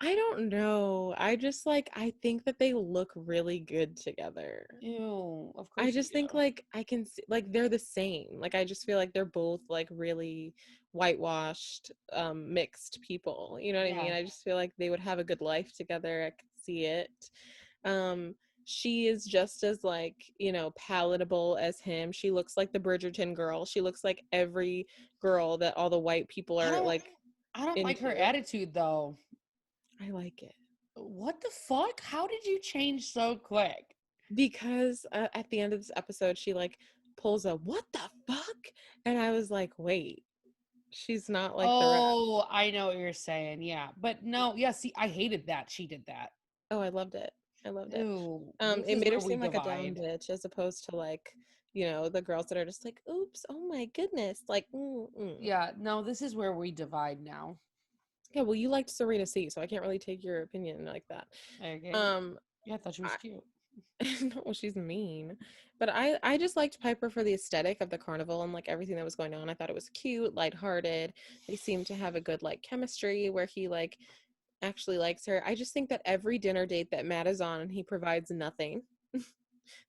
I don't know. I just like I think that they look really good together. Ew, of I course you just think do. like I can see like they're the same. Like I just feel like they're both like really whitewashed mixed people. You know what I Yeah. mean? I just feel like they would have a good life together. I could see it. Um she is just as like, you know, palatable as him. She looks like the Bridgerton girl. She looks like every girl that all the white people I are don't like I don't like her into. attitude though. I like it. What the fuck? How did you change so quick? Because at the end of this episode she like pulls a what the fuck, and I was like, wait, she's not like the rest. Oh, I know what you're saying. Yeah. But no, yeah, see, I hated that she did that. Oh, I loved it. I loved it. Ew, this It is made her where we seem like a dumb divide. bitch as opposed to like, you know, the girls that are just like, oops, oh my goodness, like Yeah, no, this is where we divide now. yeah, well you liked Serena C, so I can't really take your opinion like that. Okay. um Yeah, I thought she was I, cute. no, she's mean. But I just liked Piper for the aesthetic of the carnival and like everything that was going on. I thought it was cute, lighthearted. They seemed to have a good like chemistry where he like actually likes her. I just think that every dinner date that Matt is on, he provides nothing.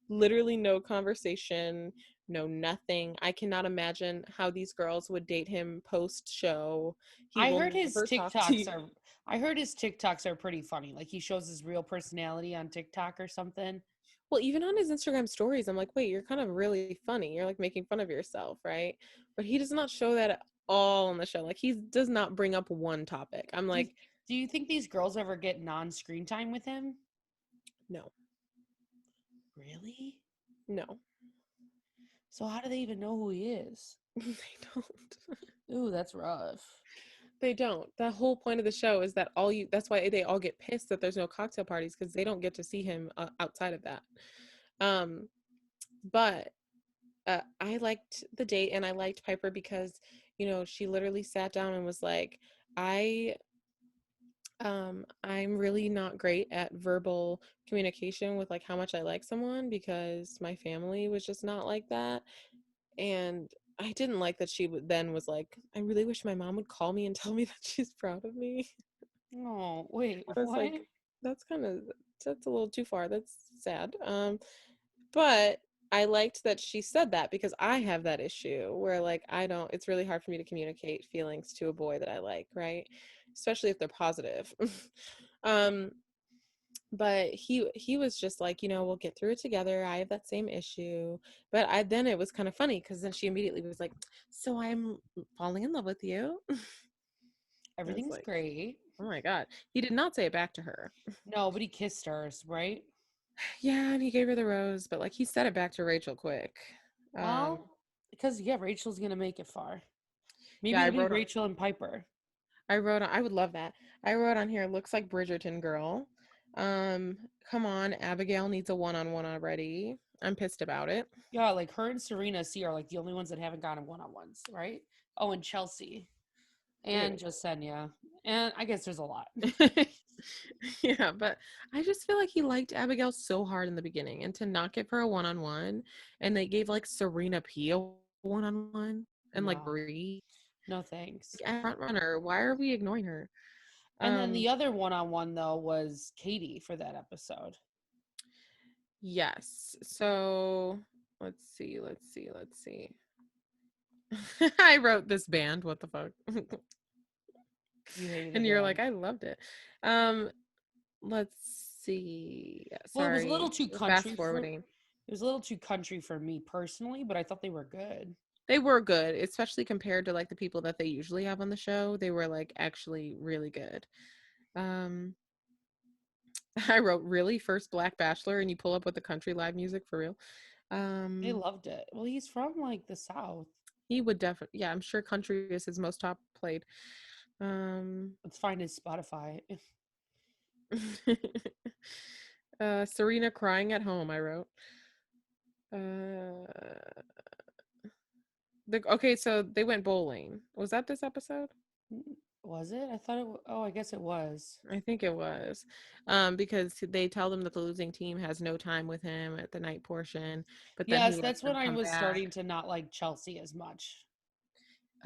Literally no conversation, no nothing. I cannot imagine how these girls would date him post show. He I will heard his never talk to TikToks you. are I heard his TikToks are pretty funny. Like he shows his real personality on TikTok or something. Well, even on his Instagram stories, I'm like, wait, you're kind of really funny. You're like making fun of yourself, right? But he does not show that at all on the show. Like he does not bring up one topic. I'm Do you, like, do you think these girls ever get non-screen time with him? no, Really? no, So how do they even know who he is? they don't. Ooh, that's rough. They don't. The whole point of the show is that all you, that's why they all get pissed that there's no cocktail parties because they don't get to see him outside of that. Um, but I liked the date and I liked Piper because, you know, she literally sat down and was like, I I'm really not great at verbal communication with like how much I like someone because my family was just not like that. And I didn't like that she then was like, I really wish my mom would call me and tell me that she's proud of me. Oh, wait, I was what? like, that's kind of, that's a little too far. That's sad. But I liked that she said that because I have that issue where like I don't it's really hard for me to communicate feelings to a boy that I like, right? Especially if they're positive. um but he was just like, we'll get through it together. I have that same issue. But I then it was kind of funny because then she immediately was like, so I'm falling in love with you. I was Everything's like, great. oh my God. He did not say it back to her. No, but he kissed her, right? Yeah, and he gave her the rose, but like he said it back to Rachel quick. Um, Well, because yeah, Rachel's gonna make it far. Maybe yeah, it'll be Rachel and Piper. I would love that. I wrote on here, looks like Bridgerton girl. Um, come on, Abigail needs a one-on-one already. I'm pissed about it. Yeah, like her and Serena C are like the only ones that haven't gotten one-on-ones, right? Oh, and Chelsea and Ew. Jasenia. And I guess there's a lot. Yeah, but I just feel like he liked Abigail so hard in the beginning, and to not give her a one-on-one, and they gave like Serena P a one-on-one, and like No, Brie, no thanks. like front runner. Why are we ignoring her? And then Um, the other one-on-one though was Katie for that episode. yes. So let's see. I wrote this band. What the fuck? You hated the And you're band. like, I loved it. Um, let's see. Well, it was a little Sorry, too we're fast country for forwarding. it was a little too country for me personally, but I thought they were good. They were good, especially compared to like the people that they usually have on the show. They were like actually really good. Um, I wrote really first Black Bachelor, and you pull up with the country live music for real. They Um, loved it. Well, he's from like the South. he would definitely, yeah, I'm sure country is his most top played. Um, Let's find his Spotify. Serena crying at home, I wrote. Uh, okay, so they went bowling. Was that this episode? Was it? I thought it. Oh, I guess it was. I think it was. Because they tell them that the losing team has no time with him at the night portion, but then Yes, he lets that's when them I come was back. starting to not like Chelsea as much.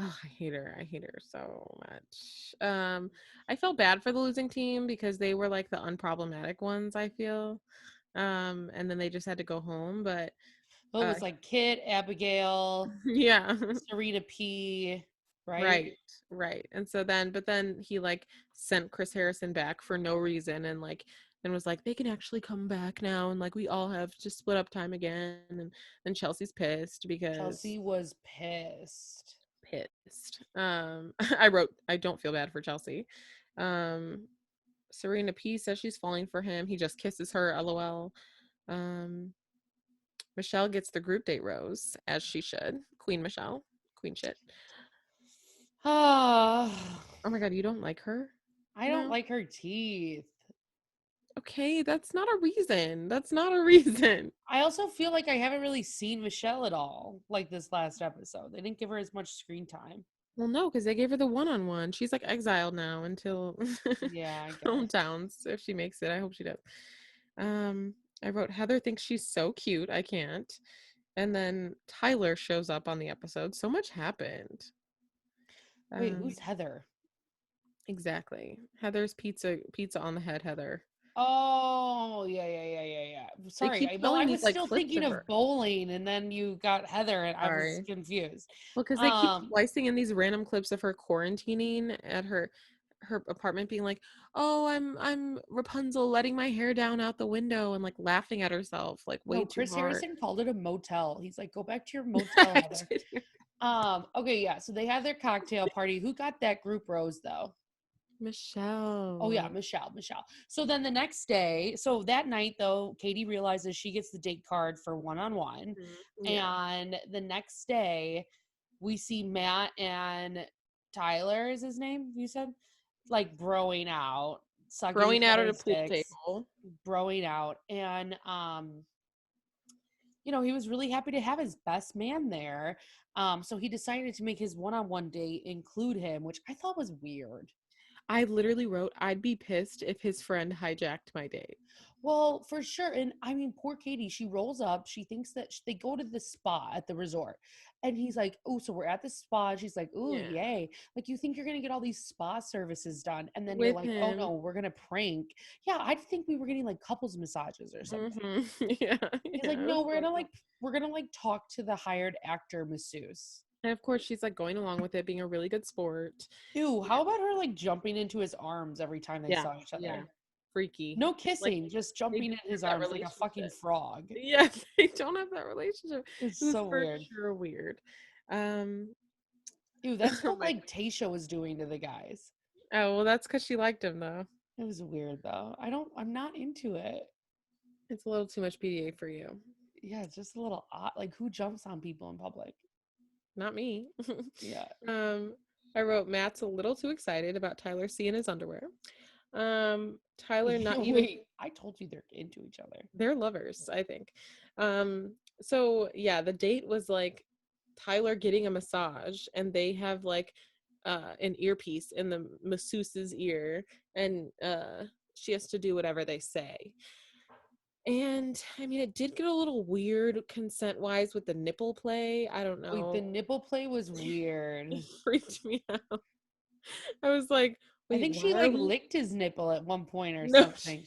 Oh, I hate her. I hate her so much. I felt bad for the losing team because they were like the unproblematic ones, I feel. And then they just had to go home, but Well, it uh was like Kit, Abigail, yeah. Serena P, right? Right, right. And so then, but then he like sent Chris Harrison back for no reason, and like and was like, they can actually come back now, and like we all have to split up time again. And then Chelsea's pissed because Chelsea was pissed. pissed. I wrote, I don't feel bad for Chelsea. Um, Serena P says she's falling for him. He just kisses her, lol. Um, Michelle gets the group date rose, as she should. Queen Michelle, queen shit. Ah, Oh my god, you don't like her? I don't No. like her teeth. Okay, that's not a reason. That's not a reason. I also feel like I haven't really seen Michelle at all, like this last episode. They didn't give her as much screen time. Well, no, because they gave her the one-on-one. She's like exiled now until Yeah, I guess. hometowns. If she makes it, I hope she does. Um, I wrote Heather thinks she's so cute. I can't. And then Tyler shows up on the episode. So much happened. Wait, Um, who's Heather? exactly. Heather's pizza on the head. Heather. Oh, yeah, yeah, yeah, yeah, yeah. They Sorry. keep Well, I showing was these like still clips thinking of of her. bowling, and then you got Heather, and I was Sorry. confused. Well, because they keep Um, splicing in these random clips of her quarantining at her apartment, being like, "Oh, I'm Rapunzel, letting my hair down out the window," and like laughing at herself, like way no, too Chris hard. Harrison called it a motel. He's like, go back to your motel, I Heather. did hear Okay, yeah. So they had their cocktail party. Who got that group rose though? Oh yeah, Michelle. Michelle. So then the next day, so that night though, Katie realizes she gets the date card for one-on-one. Yeah, And the next day, we see Matt and Tyler is his name, you said? Like broing out, sucking throwing each out at a other's pool dicks, table. broing out. And he was really happy to have his best man there. So he decided to make his one-on-one date include him, which I thought was weird. I literally wrote, I'd be pissed if his friend hijacked my date. Well, for sure. And I mean, poor Katie, she rolls up. She thinks that they go to the spa at the resort. And he's like, oh, so we're at the spa. She's like, oh, Yeah. yay. Like, you think you're going to get all these spa services done. And then you're With like, oh, him. no, we're going to prank. Yeah, I think we were getting like couples massages or something. Yeah, He's like, yeah, it no, was so dumb. we're going to like talk to the hired actor masseuse. And of course, she's like going along with it, being a really good sport. Ew, Yeah, how about her like jumping into his arms every time they yeah, saw each yeah. other? Freaky. No Like kissing, just they jumping don't in his have that arms like a fucking relationship. frog. Yeah, they don't have that relationship. It's It was so for weird. sure weird. Um, Ew, that's oh what my. like Tasha was doing to the guys. Oh well, that's because she liked him though. It was weird though. I'm not into it. It's a little too much PDA for you. Yeah, it's just a little odd. Like who jumps on people in public? Not me. Yeah. um, I wrote Matt's a little too excited about Tyler seeing his underwear. Tyler not Yeah, even wait. I told you they're into each other. they're lovers, I think. So yeah, the date was like Tyler getting a massage and they have like an earpiece in the masseuse's ear and she has to do whatever they say. And I mean it did get a little weird consent wise with the nipple play. I don't Wait, the know. nipple play was It weird. freaked me out. I was like, I wait, think why she are like we licked his nipple at one point or no something.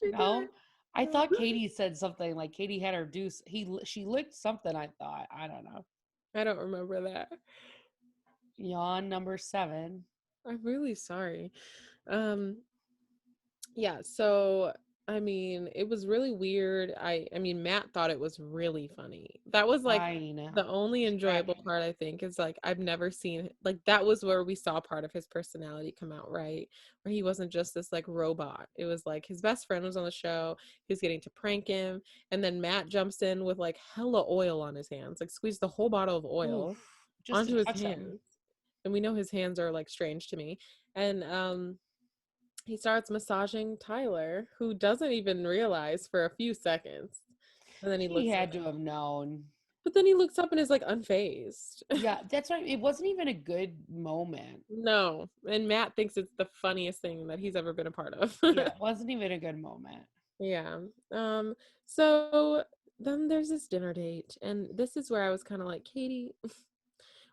she No? didn't. I thought Katie said something like Katie had her deuce. She licked something, I thought. I don't know. I don't remember that. Yawn number 7. I'm really sorry. Um, yeah, so I mean, it was really weird. I mean, Matt thought it was really funny. That was like Fine. the only He's enjoyable cracking part I think is like I've never seen like that was where we saw part of his personality come out, right? Where he wasn't just this like robot. It was like his best friend was on the show, he was getting to prank him, and then Matt jumps in with like hella oil on his hands, like squeezed the whole bottle of oil Oof. Just to onto his touch him. hands. And we know his hands are like strange to me. And he starts massaging Tyler, who doesn't even realize for a few seconds. And then he He looks up, had to have known. but then he looks up and is like unfazed. Yeah, that's right. It wasn't even a good moment. No. And Matt thinks it's the funniest thing that he's ever been a part of. Yeah, it wasn't even a good moment. Yeah. So then there's this dinner date, and this is where I was kind of like, Katie,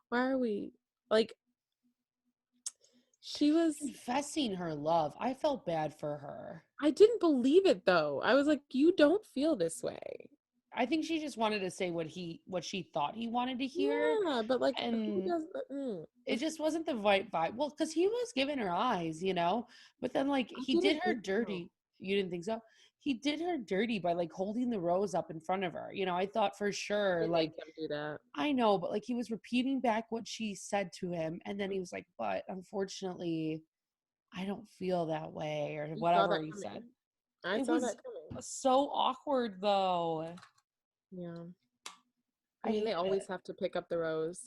why are we like she was Confessing her love. I felt bad for her. I didn't believe it though. I was like, you don't feel this way. I think she just wanted to say what she thought he wanted to hear, Yeah, but like who and does that? it just wasn't the right vibe. Well, because he was giving her eyes, but then like I he did didn't her think so. dirty. You didn't think so? He did her dirty by like holding the rose up in front of her. I thought for I sure, didn't make like, him do that. I know, but like he was repeating back what she said to him, and then he was like, but unfortunately, I don't feel that way, or You saw whatever that he said. coming. I It saw was that coming. so awkward though. Yeah. I I mean, hate they it. always have to pick up the rose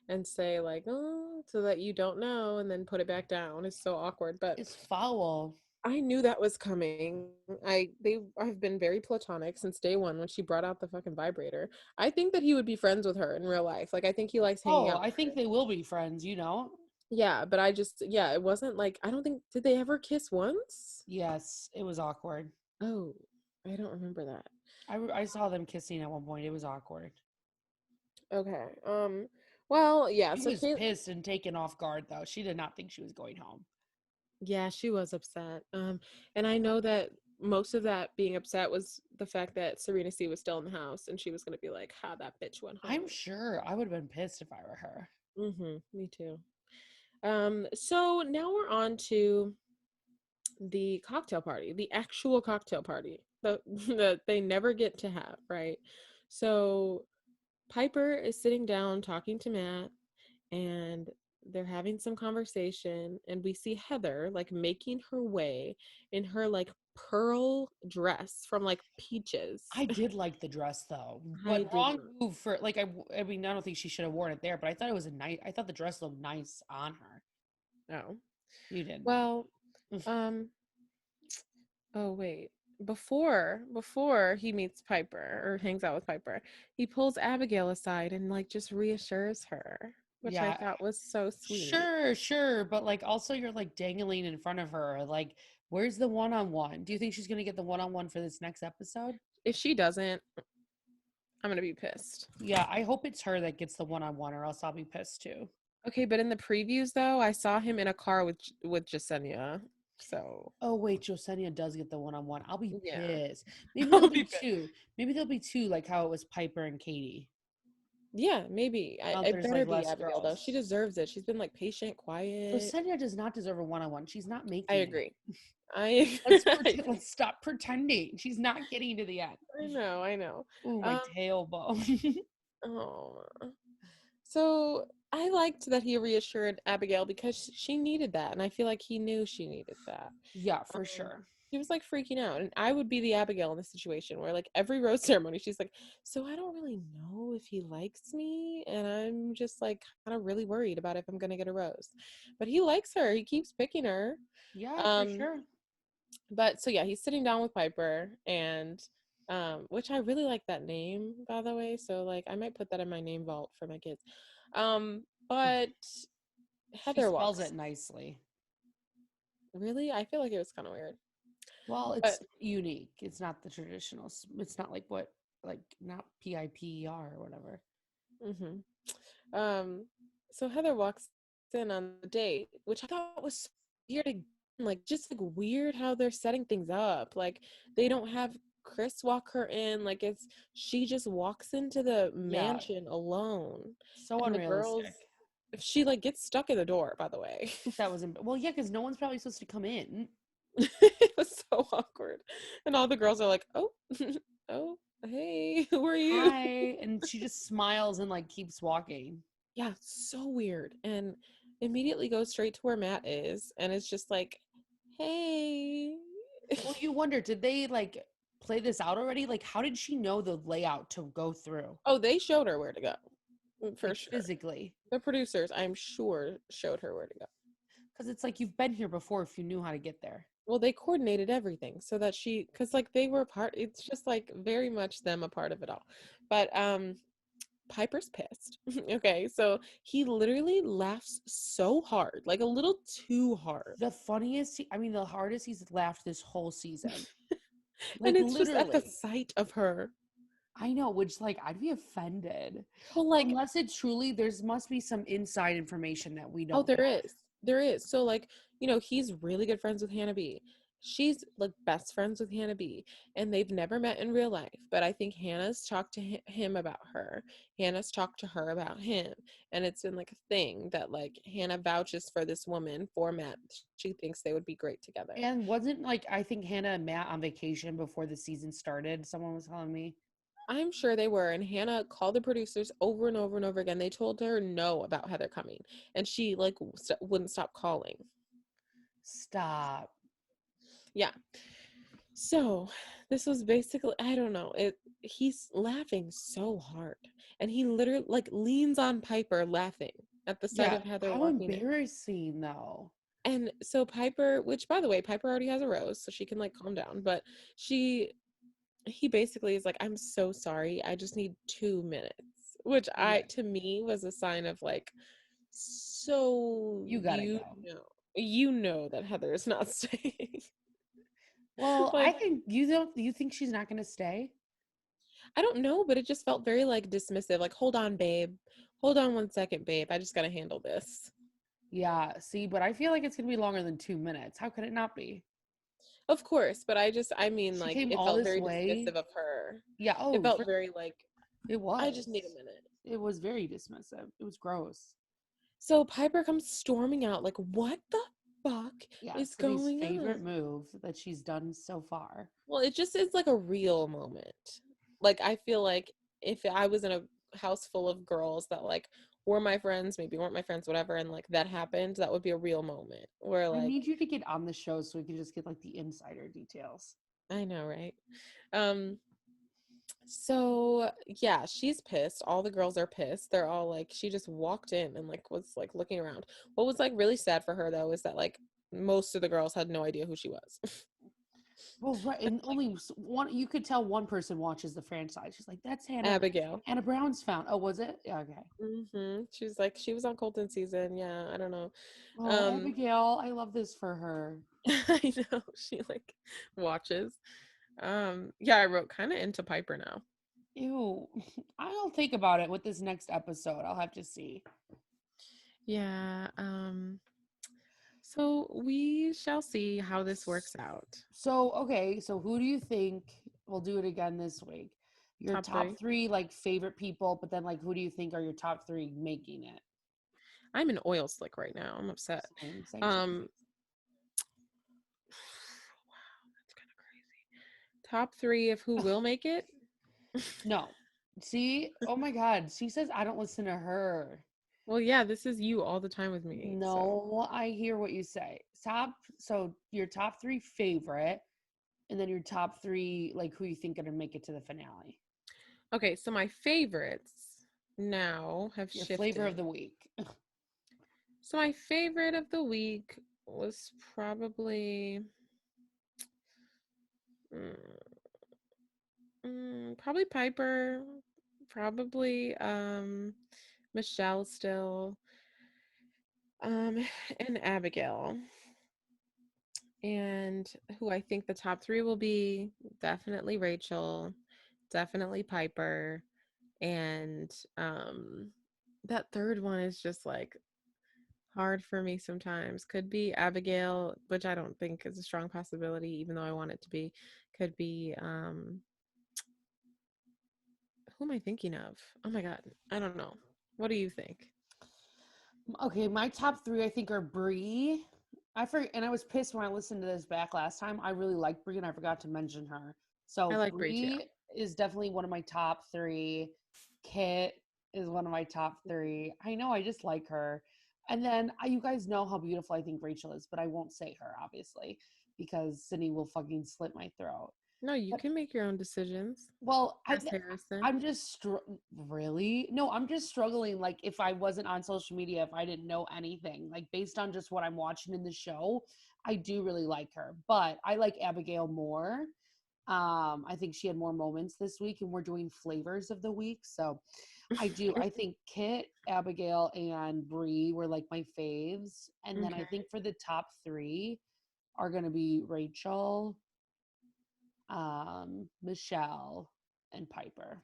and say like, "Oh," so that you don't know and then put it back down. It's so awkward, but It's foul. I knew that was coming. They have been very platonic since day one when she brought out the fucking vibrator. I think that he would be friends with her in real life. Like I think he likes hanging Oh, out I with think her. they will be friends. Yeah, but I just yeah, it wasn't like I don't think did they ever kiss once? Yes, it was awkward. Oh, I don't remember that. I saw them kissing at one point. It was awkward. Okay. Well, yeah, She so was Kate pissed and taken off guard though. She did not think she was going home. yeah, she was upset. And I know that most of that being upset was the fact that Serena C was still in the house and she was gonna be like, how that bitch went I'm home. sure I would have been pissed if I were her. Me too. So now we're on to the cocktail party, the actual cocktail party that they never get to have, right? So Piper is sitting down talking to Matt and they're having some conversation and we see Heather like making her way in her like pearl dress from like Peaches. I did like the dress though, I but did wrong not. move for like I mean I don't think she should have worn it there, but I thought it was a nice. I thought the dress looked nice on her. Oh. You did not. Well, um oh wait. Before he meets Piper or hangs out with Piper, he pulls Abigail aside and like just reassures her. which I Yeah, thought was so sweet. sure, sure. But like also you're like dangling in front of her. Like, where's the one-on-one? Do you think she's gonna get the one-on-one for this next episode? If she doesn't, I'm gonna be pissed. Yeah, I hope it's her that gets the one-on-one, or else I'll be pissed too. Okay, but in the previews though, I saw him in a car with Jasenia. So Oh wait, Josenia does get the one-on-one. I'll be yeah, pissed. Maybe there'll I'll be be pissed. two. Maybe there'll be two, like how it was Piper and Katie. Yeah, maybe. Now that It there's better like be less Abigail though. She girls. deserves it. She's been like patient, quiet. Josenia does not deserve a one-on-one. She's not I making it. agree. I Let's I pretend. agree. Let's stop pretending. She's not getting to the end. I know, I know. Oh, my Um, tailbone. oh. So I liked that he reassured Abigail because she needed that, and I feel like he knew she needed that. Yeah, for Um, sure. he was like freaking out, and I would be the Abigail in this situation where like every rose ceremony, she's like, "So I don't really know if he likes me, and I'm just like kind of really worried about if I'm gonna get a rose." But he likes her. He keeps picking her. Yeah, for Um, sure. but so yeah, he's sitting down with Piper, and which I really like that name, by the way. So like I might put that in my name vault for my kids. But She Heather spells walks. it nicely. Really? I feel like it was kind of weird. Well, But it's unique. It's not the traditional. It's not like what, like not Piper or whatever. hmm um so Heather walks in on the date, which I thought was so weird again, like just like weird how they're setting things up. Like they don't have Chris walk her in, like it's she just walks into the Yeah, mansion alone. so And the girls, unrealistic. she like gets stuck in the door, by the way. That was well, yeah, because no one's probably supposed to come in. It was so awkward. And all the girls are like, "Oh, oh, hey, who are you?" Hi, and she just smiles and like keeps walking. Yeah, so weird. And immediately goes straight to where Matt is, and it's just like, "Hey." Well, you wonder, did they like play this out already? Like, how did she know the layout to go through? Oh, they showed her where to go, for Like sure. physically? The producers, I'm sure, showed her where to go. Because it's like you've been here before if you knew how to get there. Well, they coordinated everything so that because like they were a part, it's just like very much them a part of it all. But Piper's pissed. Okay, so he literally laughs so hard, like a little too hard. The funniest, I mean, the hardest he's laughed this whole season. And Like it's just at the literally. sight of her. I know, which like I'd be offended. Well, like, Unless it truly, there's must be some inside information that we oh, don't there have. is. There is. So, like, he's really good friends with Hannah B. She's like best friends with Hannah B. And they've never met in real life. But I think Hannah's talked to him about her. Hannah's talked to her about him. And it's been like a thing that like Hannah vouches for this woman for Matt. She thinks they would be great together. And wasn't like I think Hannah and Matt on vacation before the season started. Someone was telling me. I'm sure they were. And Hannah called the producers over and over and over again. They told her no about Heather coming. And she like wouldn't stop calling. Stop. Yeah. So this was basically, I don't know, he's laughing so hard. And he literally like leans on Piper laughing at the sight Yeah. of Heather How walking in. embarrassing though. And so Piper, which by the way, Piper already has a rose, so she can like calm down. But he basically is like, I'm so sorry. I just need 2 minutes. Which Yeah. to me was a sign of like, so You gotta go. you know that Heather is not staying. Well, I Like, think you think she's not gonna stay? I don't know, but it just felt very like dismissive. Like, hold on, babe. Hold on 1 second, babe. I just gotta handle this. Yeah, see, but I feel like it's gonna be longer than 2 minutes. How could it not be? Of course, but I mean, She like, came it all felt this very way. dismissive of her. Yeah, It oh, felt very like, it I just need a was. minute. It was very dismissive. It was gross. So Piper comes storming out, like, what the fuck Yeah, is Sydney's going on? favorite move that she's done so far. Well, it just is like a real moment. Like, I feel like if I was in a house full of girls that like were my friends, maybe weren't my friends, whatever, and like that happened, that would be a real moment where I like, need you to get on the show so we can just get like the insider details. I know, right? Um, so yeah, she's pissed. All the girls are pissed. They're all like, she just walked in and like was like looking around. What was like really sad for her though is that like most of the girls had no idea who she was. Well, right, But and only one. You could tell one person watches the franchise. She's like, "That's Abigail. Hannah Brown's found." Oh, was it? Yeah, okay. She's like, she was on Colton season. Yeah, I don't know. Oh, Um, Abigail, I love this for her. I know she like watches. Yeah, I wrote kind of into Piper now. Ew. I'll think about it with this next episode. I'll have to see. Yeah. So we shall see how this works out. So, okay, so who do you think we'll do it again this week? Your Top top three. three, like, favorite people, but then, like, who do you think are your top three making it? I'm in oil slick right now. I'm upset. Same, same, same. Um, wow, that's kind of crazy. Top three of who will make it. No. See? Oh my God. She says I don't listen to her. Well, yeah, this is you all the time with me. So, No, I hear what you say. So your top three favorite, and then your top three, like, who you think gonna make it to the finale. okay, so my favorites now have Your flavor of shifted. the week. So my favorite of the week was probably mm, probably Piper, probably Michelle still, um and Abigail. And who I think the top three will be definitely Rachel, definitely Piper, and that third one is just like hard for me sometimes. Could be Abigail, which I don't think is a strong possibility, even though I want it to be. Could be who am I thinking of? Oh my god, I don't know. What do you think? Okay, my top three I think are Brie. And I was pissed when I listened to this back last time. I really like Brie, and I forgot to mention her. I So like Brie too. Brie is definitely one of my top three. Kit is one of my top three. I know, I just like her. And then you guys know how beautiful I think Rachel is, but I won't say her obviously because Sydney will fucking slit my throat. No, you But can make your own decisions. well, Chris Harrison. I'm just really no. I'm just struggling. Like if I wasn't on social media, if I didn't know anything, like based on just what I'm watching in the show, I do really like her. But I like Abigail more. I think she had more moments this week, and we're doing flavors of the week. So I do. I think Kit, Abigail, and Bree were like my faves, and then I Okay. think for the top three are going to be Rachel, Michelle, and Piper.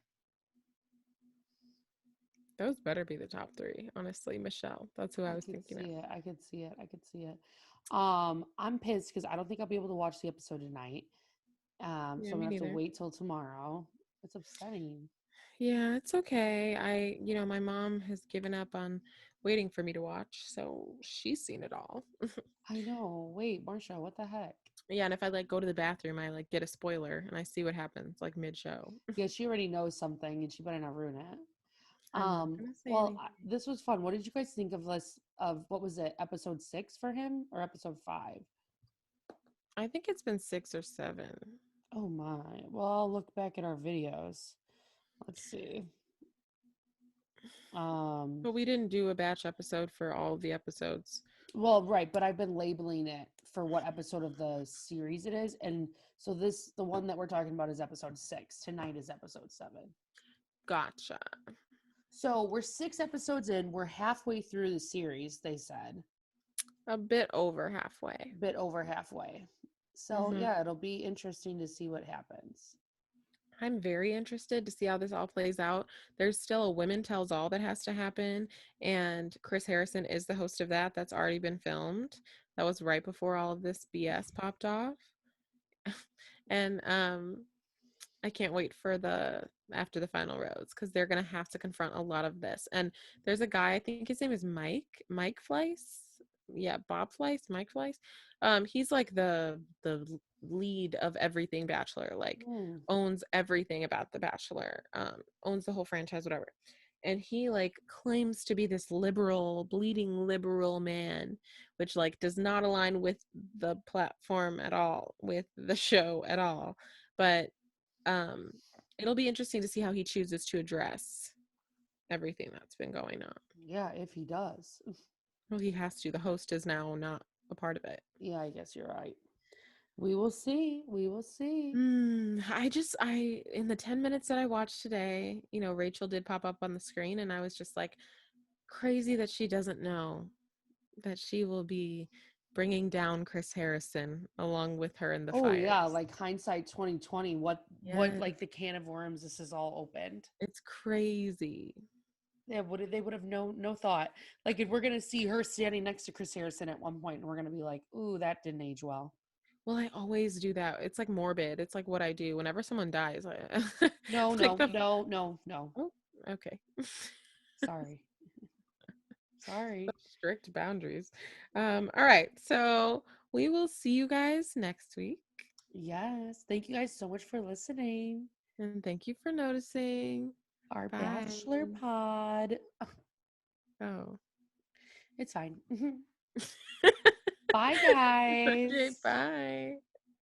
Those better be the top three, honestly. Michelle. That's who I I was could thinking of. see it. I could see it. I could see it. I'm pissed because I don't think I'll be able to watch the episode tonight. Yeah, So I'm me gonna have to neither. wait till tomorrow. It's upsetting. Yeah, it's okay. My mom has given up on waiting for me to watch, so she's seen it all. I know. Wait, Marsha, what the heck? Yeah, and if I like go to the bathroom, I like get a spoiler and I see what happens like mid show. Yeah, she already knows something, and she better not ruin it. I'm not gonna say Well, anything. this was fun. What did you guys think of this? Of what was it? Episode 6 for him or episode 5? I think it's been 6 or 7. Oh my. Well, I'll look back at our videos. Let's see. Um, But we didn't do a batch episode for all of the episodes. Well, right, but I've been labeling it for what episode of the series it is. And so the one that we're talking about is episode 6. Tonight is episode 7. Gotcha. So we're 6 episodes in. We're halfway through the series, they said, A bit over halfway. a bit over halfway. So hmm yeah, it'll be interesting to see what happens. I'm very interested to see how this all plays out. There's still a women tells all that has to happen, and Chris Harrison is the host of that. That's already been filmed. That was right before all of this BS popped off. And I can't wait for the after the final roads because they're gonna have to confront a lot of this. And there's a guy, I think his name is Mike Fleiss. Yeah, Bob Fleiss, Mike Fleiss. He's like the lead of everything Bachelor, like Hmm. owns everything about the Bachelor, owns the whole franchise, whatever. And he like claims to be this liberal, bleeding liberal man, which like does not align with the platform at all, with the show at all. But um it'll be interesting to see how he chooses to address everything that's been going on. Yeah, if he does. Well, he has to. The host is now not a part of it. Yeah, I guess you're right. We will see. We will see. I in the 10 minutes that I watched today, Rachel did pop up on the screen, and I was just like, crazy that she doesn't know that she will be bringing down Chris Harrison along with her in the Oh yeah, fires. like hindsight 2020. What Yes, like the can of worms this is all opened. it's crazy. Yeah, they would have no thought. Like if we're gonna see her standing next to Chris Harrison at one point, and we're gonna be like, "Ooh, that didn't age well." Well, I always do that. It's like morbid. It's like what I do whenever someone dies. No, It's like no, the no, no, no. oh, okay. Sorry, sorry. Strict boundaries. All right. So we will see you guys next week. Yes, thank you guys so much for listening. And thank you for noticing. Our Bye. Bachelor pod. Oh. It's fine. Bye, Okay, guys. bye.